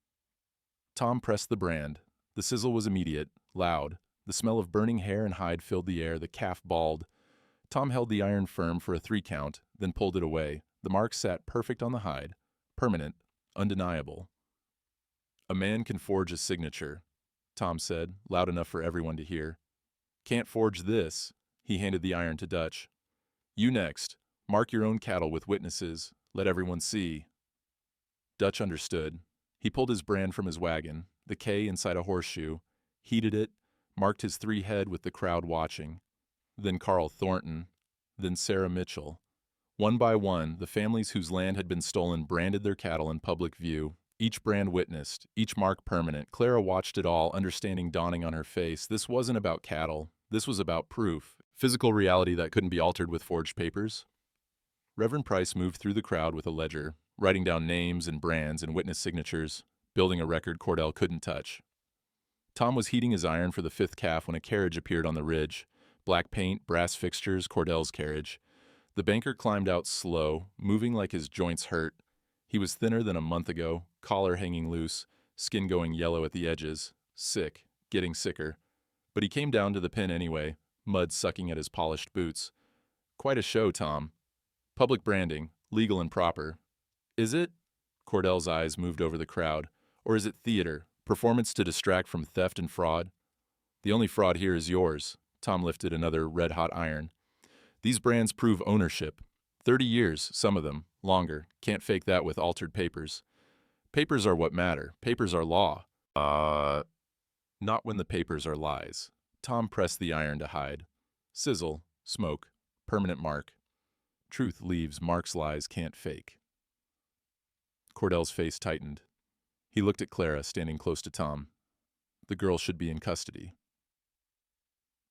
Tom pressed the brand. The sizzle was immediate, loud. The smell of burning hair and hide filled the air, the calf bawled. Tom held the iron firm for a 3 count, then pulled it away. The mark sat perfect on the hide. Permanent, undeniable. A man can forge a signature, Tom said, loud enough for everyone to hear. Can't forge this. He handed the iron to Dutch. You next. Mark your own cattle with witnesses. Let everyone see. Dutch understood. He pulled his brand from his wagon, the K inside a horseshoe, heated it, marked his 3 head with the crowd watching. Then Carl Thornton. Then Sarah Mitchell. One by one, the families whose land had been stolen branded their cattle in public view. Each brand witnessed, each mark permanent. Clara watched it all, understanding dawning on her face. This wasn't about cattle. This was about proof. Physical reality that couldn't be altered with forged papers. Reverend Price moved through the crowd with a ledger, writing down names and brands and witness signatures, building a record Cordell couldn't touch. Tom was heating his iron for the 5th calf when a carriage appeared on the ridge. Black paint, brass fixtures, Cordell's carriage. The banker climbed out slow, moving like his joints hurt. He was thinner than a month ago, collar hanging loose, skin going yellow at the edges, sick, getting sicker. But he came down to the pin anyway, mud sucking at his polished boots. Quite a show, Tom. Public branding, legal and proper. Is it? Cordell's eyes moved over the crowd. Or is it theater, performance to distract from theft and fraud? The only fraud here is yours. Tom lifted another red-hot iron. These brands prove ownership. 30 years, some of them, longer. Can't fake that with altered papers. Papers are what matter. Papers are law. Not when the papers are lies. Tom pressed the iron to hide. Sizzle, smoke, permanent mark. Truth leaves, marks lies can't fake. Cordell's face tightened. He looked at Clara, standing close to Tom. The girl should be in custody.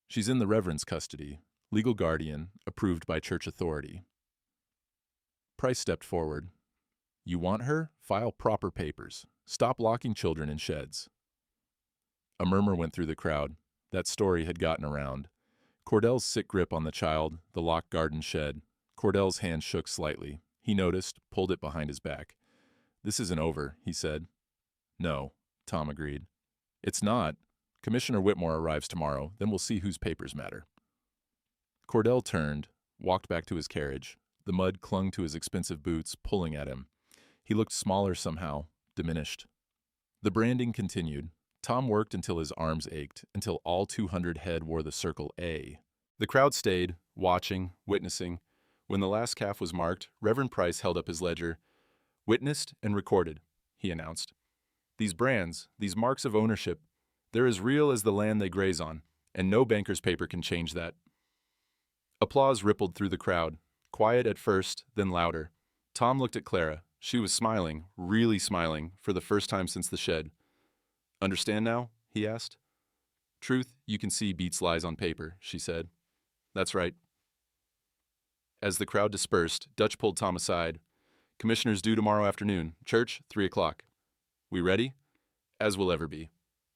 She's in the Reverend's custody, legal guardian, approved by church authority. Price stepped forward. You want her? File proper papers. Stop locking children in sheds. A murmur went through the crowd. That story had gotten around. Cordell's sick grip on the child, the locked garden shed. Cordell's hand shook slightly. He noticed, pulled it behind his back. "This isn't over," he said. "No," Tom agreed. "It's not. Commissioner Whitmore arrives tomorrow, then we'll see whose papers matter." Cordell turned, walked back to his carriage. The mud clung to his expensive boots, pulling at him. He looked smaller somehow, diminished. The branding continued. Tom worked until his arms ached, until all 200 head wore the circle A. The crowd stayed, watching, witnessing. When the last calf was marked, Reverend Price held up his ledger. "Witnessed and recorded," he announced. "These brands, these marks of ownership, they're as real as the land they graze on, and no banker's paper can change that." Applause rippled through the crowd, quiet at first, then louder. Tom looked at Clara. She was smiling, really smiling, for the first time since the shed. "Understand now?" he asked. "Truth, you can see, beats lies on paper," she said. "That's right." As the crowd dispersed, Dutch pulled Tom aside. "Commissioner's due tomorrow afternoon. Church, 3 o'clock. We ready?" "As we'll ever be."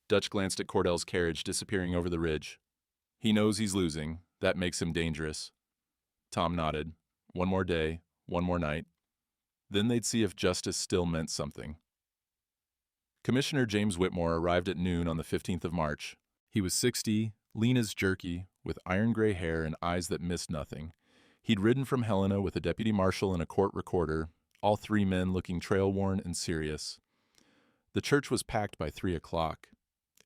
Dutch glanced at Cordell's carriage disappearing over the ridge. "He knows he's losing. That makes him dangerous." Tom nodded. One more day, one more night. Then they'd see if justice still meant something. Commissioner James Whitmore arrived at noon on the 15th of March. He was 60, lean as jerky, with iron-gray hair and eyes that missed nothing. He'd ridden from Helena with a deputy marshal and a court recorder, all 3 men looking trail-worn and serious. The church was packed by 3 o'clock.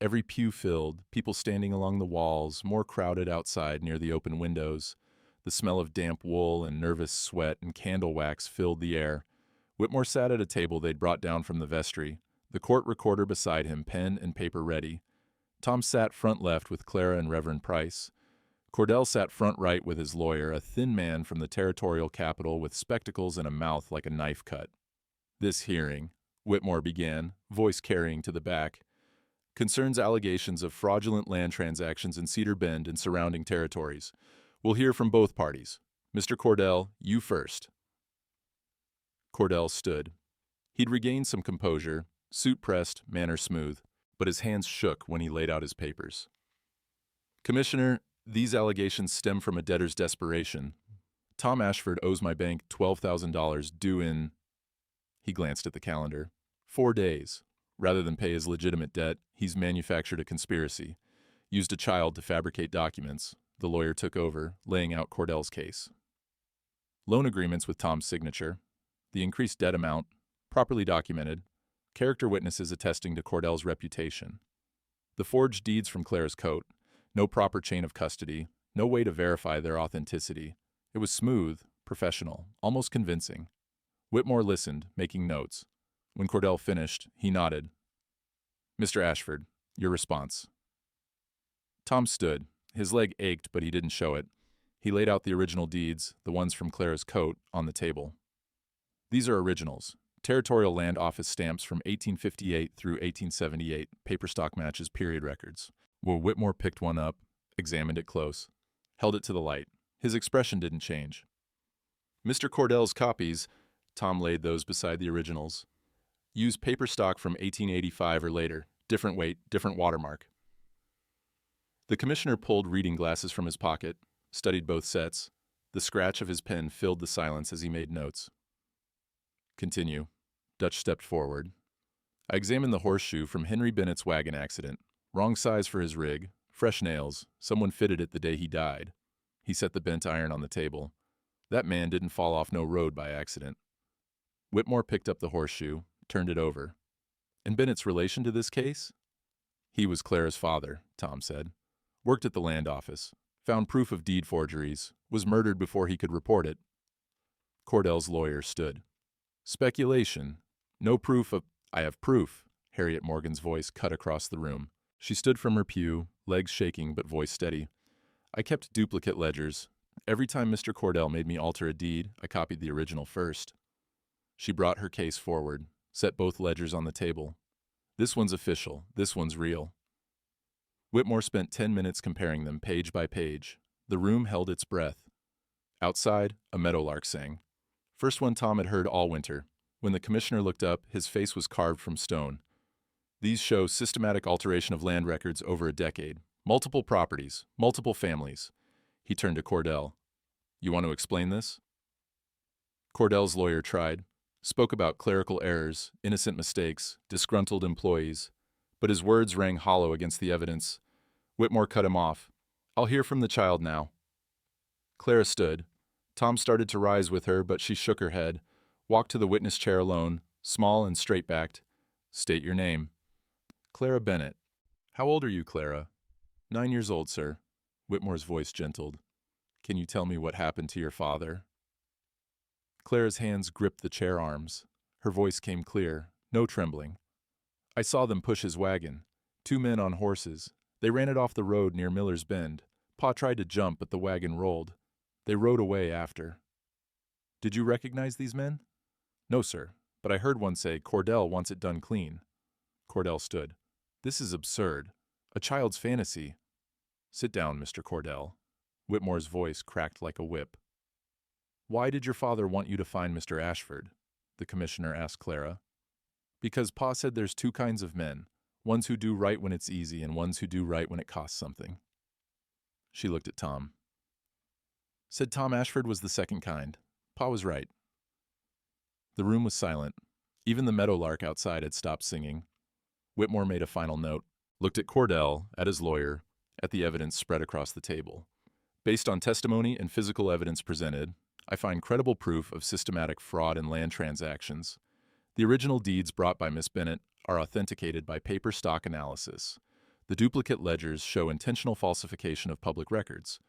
Every pew filled, people standing along the walls, more crowded outside near the open windows. The smell of damp wool and nervous sweat and candle wax filled the air. Whitmore sat at a table they'd brought down from the vestry, the court recorder beside him, pen and paper ready. Tom sat front left with Clara and Reverend Price. Cordell sat front right with his lawyer, a thin man from the territorial capital with spectacles and a mouth like a knife cut. "This hearing," Whitmore began, voice carrying to the back, "concerns allegations of fraudulent land transactions in Cedar Bend and surrounding territories. We'll hear from both parties. Mr. Cordell, you first." Cordell stood. He'd regained some composure, suit pressed, manner smooth, but his hands shook when he laid out his papers. "Commissioner, these allegations stem from a debtor's desperation. Tom Ashford owes my bank $12,000 due in—" He glanced at the calendar. "4 days. Rather than pay his legitimate debt, he's manufactured a conspiracy. Used a child to fabricate documents." The lawyer took over, laying out Cordell's case. "Loan agreements with Tom's signature. The increased debt amount, properly documented. Character witnesses attesting to Cordell's reputation. The forged deeds from Clara's coat. No proper chain of custody. No way to verify their authenticity. It was smooth, professional, almost convincing." Whitmore listened, making notes. When Cordell finished, he nodded. "Mr. Ashford, your response." Tom stood. His leg ached, but he didn't show it. He laid out the original deeds, the ones from Clara's coat, on the table. "These are originals. Territorial Land Office stamps from 1858 through 1878, paper stock matches period records." Whitmore picked one up, examined it close, held it to the light. His expression didn't change. "Mr. Cordell's copies," Tom laid those beside the originals, "use paper stock from 1885 or later, different weight, different watermark." The commissioner pulled reading glasses from his pocket, studied both sets. The scratch of his pen filled the silence as he made notes. "Continue." Dutch stepped forward. "I examined the horseshoe from Henry Bennett's wagon accident. Wrong size for his rig. Fresh nails. Someone fitted it the day he died." He set the bent iron on the table. "That man didn't fall off no road by accident." Whitmore picked up the horseshoe, turned it over. "And Bennett's relation to this case?" "He was Clara's father," Tom said. "Worked at the land office. Found proof of deed forgeries. Was murdered before he could report it." Cordell's lawyer stood. "Speculation. No proof of—" "I have proof." Harriet Morgan's voice cut across the room. She stood from her pew, legs shaking but voice steady. "I kept duplicate ledgers. Every time Mr. Cordell made me alter a deed, I copied the original first." She brought her case forward, set both ledgers on the table. "This one's official. This one's real." Whitmore spent 10 minutes comparing them page by page. The room held its breath. Outside, a meadowlark sang. First one Tom had heard all winter. When the commissioner looked up, his face was carved from stone. "These show systematic alteration of land records over a decade. Multiple properties, multiple families. He turned to Cordell. You want to explain this? Cordell's lawyer tried, spoke about clerical errors, innocent mistakes, disgruntled employees, but his words rang hollow against the evidence. Whitmore cut him off. I'll hear from the child now. Clara stood. Tom started to rise with her, but she shook her head, walked to the witness chair alone, small and straight-backed. State your name. Clara Bennett. How old are you, Clara? 9 years old, sir. Whitmore's voice gentled. Can you tell me what happened to your father? Clara's hands gripped the chair arms. Her voice came clear, no trembling. I saw them push his wagon. 2 men on horses. They ran it off the road near Miller's Bend. Pa tried to jump, but the wagon rolled. They rode away after. Did you recognize these men? No, sir, but I heard one say, Cordell wants it done clean. Cordell stood. This is absurd. A child's fantasy. Sit down, Mr. Cordell. Whitmore's voice cracked like a whip. Why did your father want you to find Mr. Ashford? The commissioner asked Clara. Because Pa said there's 2 kinds of men, ones who do right when it's easy and ones who do right when it costs something. She looked at Tom. Said Tom Ashford was the second kind. Pa was right. The room was silent. Even the meadowlark outside had stopped singing. Whitmore made a final note, looked at Cordell, at his lawyer, at the evidence spread across the table. Based on testimony and physical evidence presented, I find credible proof of systematic fraud in land transactions. The original deeds brought by Miss Bennett are authenticated by paper stock analysis. The duplicate ledgers show intentional falsification of public records.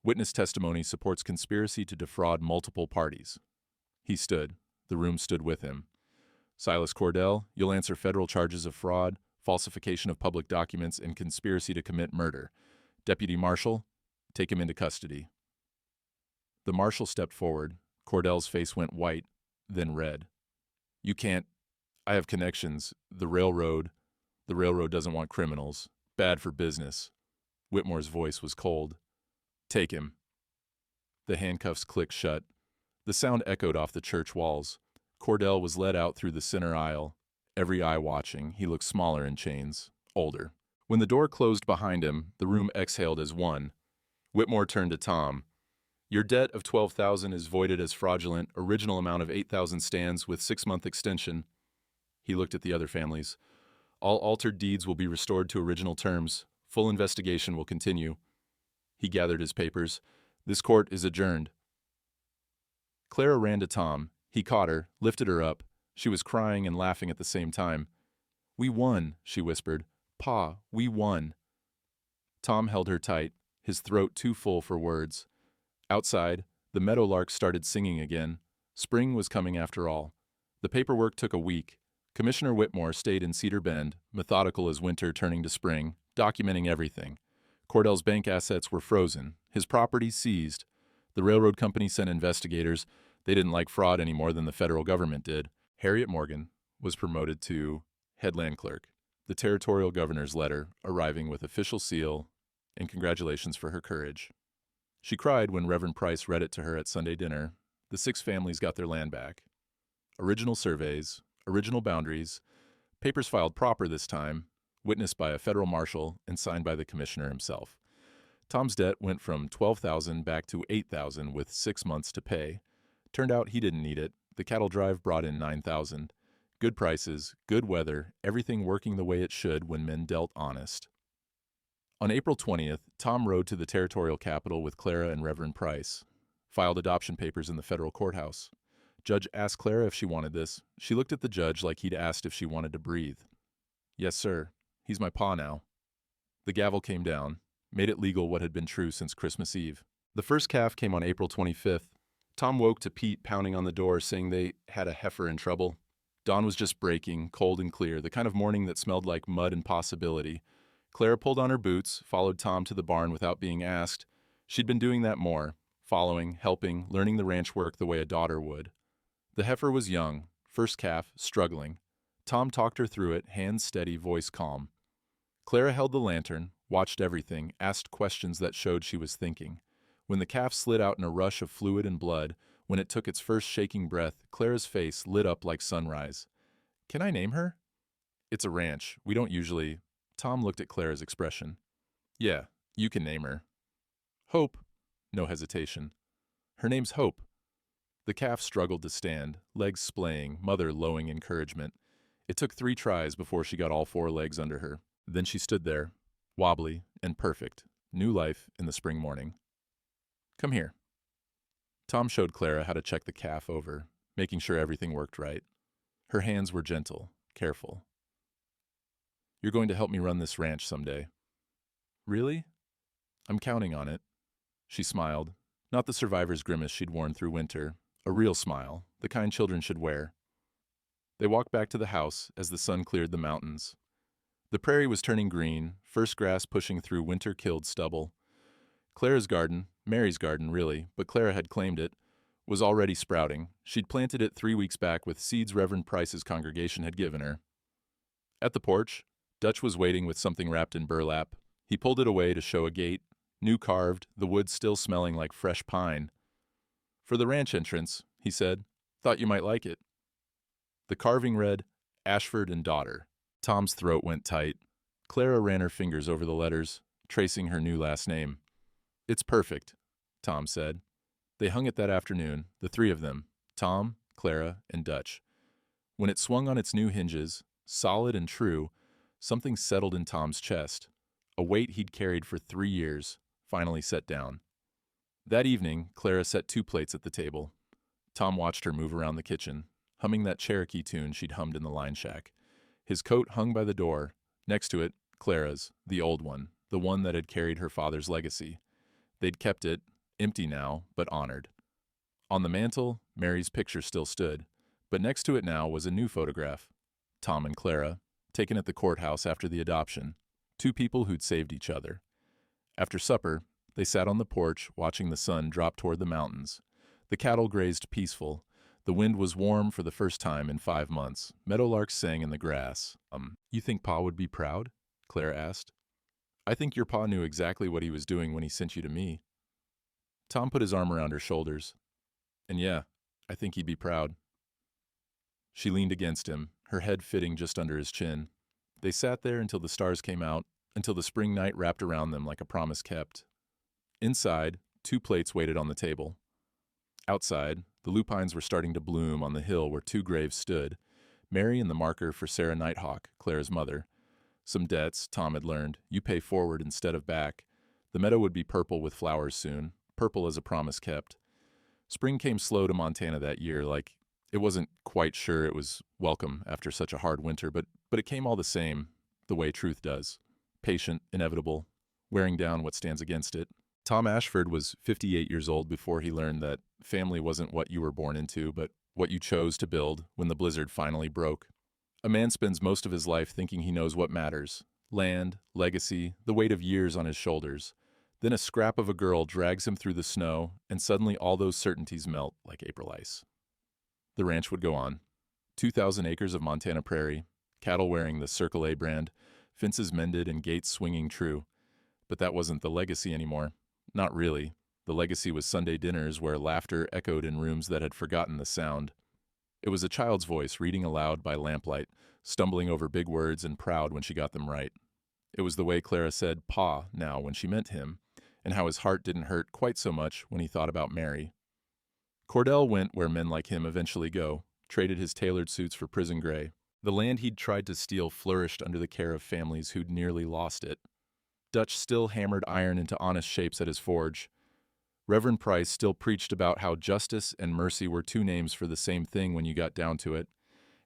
Witness testimony supports conspiracy to defraud multiple parties. He stood. The room stood with him. Silas Cordell, you'll answer federal charges of fraud, falsification of public documents, and conspiracy to commit murder. Deputy Marshal, take him into custody. The marshal stepped forward. Cordell's face went white, then red. You can't. I have connections. The railroad doesn't want criminals. Bad for business. Whitmore's voice was cold. Take him. The handcuffs clicked shut. The sound echoed off the church walls. Cordell was led out through the center aisle. Every eye watching, he looked smaller in chains, older. When the door closed behind him, the room exhaled as one. Whitmore turned to Tom. Your debt of $12,000 is voided as fraudulent. Original amount of $8,000 stands with 6-month extension. He looked at the other families. All altered deeds will be restored to original terms. Full investigation will continue. He gathered his papers. This court is adjourned. Clara ran to Tom. He caught her, lifted her up. She was crying and laughing at the same time. We won, she whispered. Pa, we won. Tom held her tight, his throat too full for words. Outside, the meadowlark started singing again. Spring was coming after all. The paperwork took a week. Commissioner Whitmore stayed in Cedar Bend, methodical as winter turning to spring, documenting everything. Cordell's bank assets were frozen, his property seized. The railroad company sent investigators. They didn't like fraud any more than the federal government did. Harriet Morgan was promoted to headland clerk. The territorial governor's letter arriving with official seal and congratulations for her courage. She cried when Reverend Price read it to her at Sunday dinner. The 6 families got their land back. Original surveys, original boundaries, papers filed proper this time, witnessed by a federal marshal and signed by the commissioner himself. Tom's debt went from $12,000 back to $8,000 with 6 months to pay. Turned out he didn't need it. The cattle drive brought in $9,000. Good prices, good weather, everything working the way it should when men dealt honest. On April 20th, Tom rode to the territorial capital with Clara and Reverend Price. Filed adoption papers in the federal courthouse. Judge asked Clara if she wanted this. She looked at the judge like he'd asked if she wanted to breathe. Yes, sir. He's my pa now. The gavel came down, made it legal what had been true since Christmas Eve. The first calf came on April 25th. Tom woke to Pete pounding on the door saying they had a heifer in trouble. Dawn was just breaking, cold and clear, the kind of morning that smelled like mud and possibility. Clara pulled on her boots, followed Tom to the barn without being asked. She'd been doing that more, following, helping, learning the ranch work the way a daughter would. The heifer was young, first calf, struggling. Tom talked her through it, hands steady, voice calm. Clara held the lantern, watched everything, asked questions that showed she was thinking. When the calf slid out in a rush of fluid and blood, when it took its first shaking breath, Clara's face lit up like sunrise. Can I name her? It's a ranch. We don't usually... Tom looked at Clara's expression. Yeah, you can name her. Hope. no hesitation. Her name's Hope. The calf struggled to stand, legs splaying, mother lowing encouragement. It took 3 tries before she got all 4 legs under her. Then she stood there, wobbly and perfect, new life in the spring morning. Come here. Tom showed Clara how to check the calf over, making sure everything worked right. Her hands were gentle, careful. You're going to help me run this ranch someday. Really? I'm counting on it. She smiled, not the survivor's grimace she'd worn through winter, a real smile, the kind children should wear. They walked back to the house as the sun cleared the mountains. The prairie was turning green, first grass pushing through winter-killed stubble. Clara's garden, Mary's garden really, but Clara had claimed it, was already sprouting. She'd planted it 3 weeks back with seeds Reverend Price's congregation had given her. At the porch, Dutch was waiting with something wrapped in burlap. He pulled it away to show a gate, new carved, the wood still smelling like fresh pine. For the ranch entrance, he said, thought you might like it. The carving read, Ashford and Daughter. Tom's throat went tight. Clara ran her fingers over the letters, tracing her new last name. It's perfect, Tom said. They hung it that afternoon, the 3 of them, Tom, Clara, and Dutch. When it swung on its new hinges, solid and true, something settled in Tom's chest. A weight he'd carried for 3 years, finally set down. That evening, Clara set 2 plates at the table. Tom watched her move around the kitchen, humming that Cherokee tune she'd hummed in the line shack. His coat hung by the door. Next to it, Clara's, the old one, the one that had carried her father's legacy. They'd kept it, empty now, but honored. On the mantel, Mary's picture still stood, but next to it now was a new photograph. Tom and Clara, taken at the courthouse after the adoption, 2 people who'd saved each other. After supper, they sat on the porch watching the sun drop toward the mountains. The cattle grazed peaceful. The wind was warm for the first time in 5 months. Meadowlarks sang in the grass. You think Pa would be proud? Clara asked. I think your pa knew exactly what he was doing when he sent you to me. Tom put his arm around her shoulders. And yeah, I think he'd be proud. She leaned against him, her head fitting just under his chin. They sat there until the stars came out, until the spring night wrapped around them like a promise kept. Inside, 2 plates waited on the table. Outside, the lupines were starting to bloom on the hill where 2 graves stood, Mary and the marker for Sarah Nighthawk, Clara's mother. Some debts, Tom had learned, you pay forward instead of back. The meadow would be purple with flowers soon, purple as a promise kept. Spring came slow to Montana that year, like it wasn't quite sure it was welcome after such a hard winter, but it came all the same, the way truth does. Patient, inevitable, wearing down what stands against it. Tom Ashford was 58 years old before he learned that family wasn't what you were born into, but what you chose to build when the blizzard finally broke. A man spends most of his life thinking he knows what matters. Land, legacy, the weight of years on his shoulders. Then a scrap of a girl drags him through the snow, and suddenly all those certainties melt like April ice. The ranch would go on. 2,000 acres of Montana prairie, cattle wearing the Circle A brand, fences mended and gates swinging true. But that wasn't the legacy anymore. Not really. The legacy was Sunday dinners where laughter echoed in rooms that had forgotten the sound. It was a child's voice reading aloud by lamplight, stumbling over big words and proud when she got them right. It was the way Clara said "Pa" now when she meant him, and how his heart didn't hurt quite so much when he thought about Mary. Cordell went where men like him eventually go, traded his tailored suits for prison gray. The land he'd tried to steal flourished under the care of families who'd nearly lost it. Dutch still hammered iron into honest shapes at his forge. Reverend Price still preached about how justice and mercy were 2 names for the same thing when you got down to it.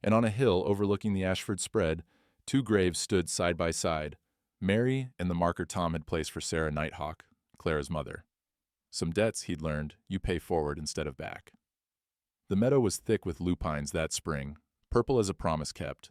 And on a hill overlooking the Ashford spread, 2 graves stood side by side, Mary and the marker Tom had placed for Sarah Nighthawk, Clara's mother. Some debts, he'd learned, you pay forward instead of back. The meadow was thick with lupines that spring, purple as a promise kept.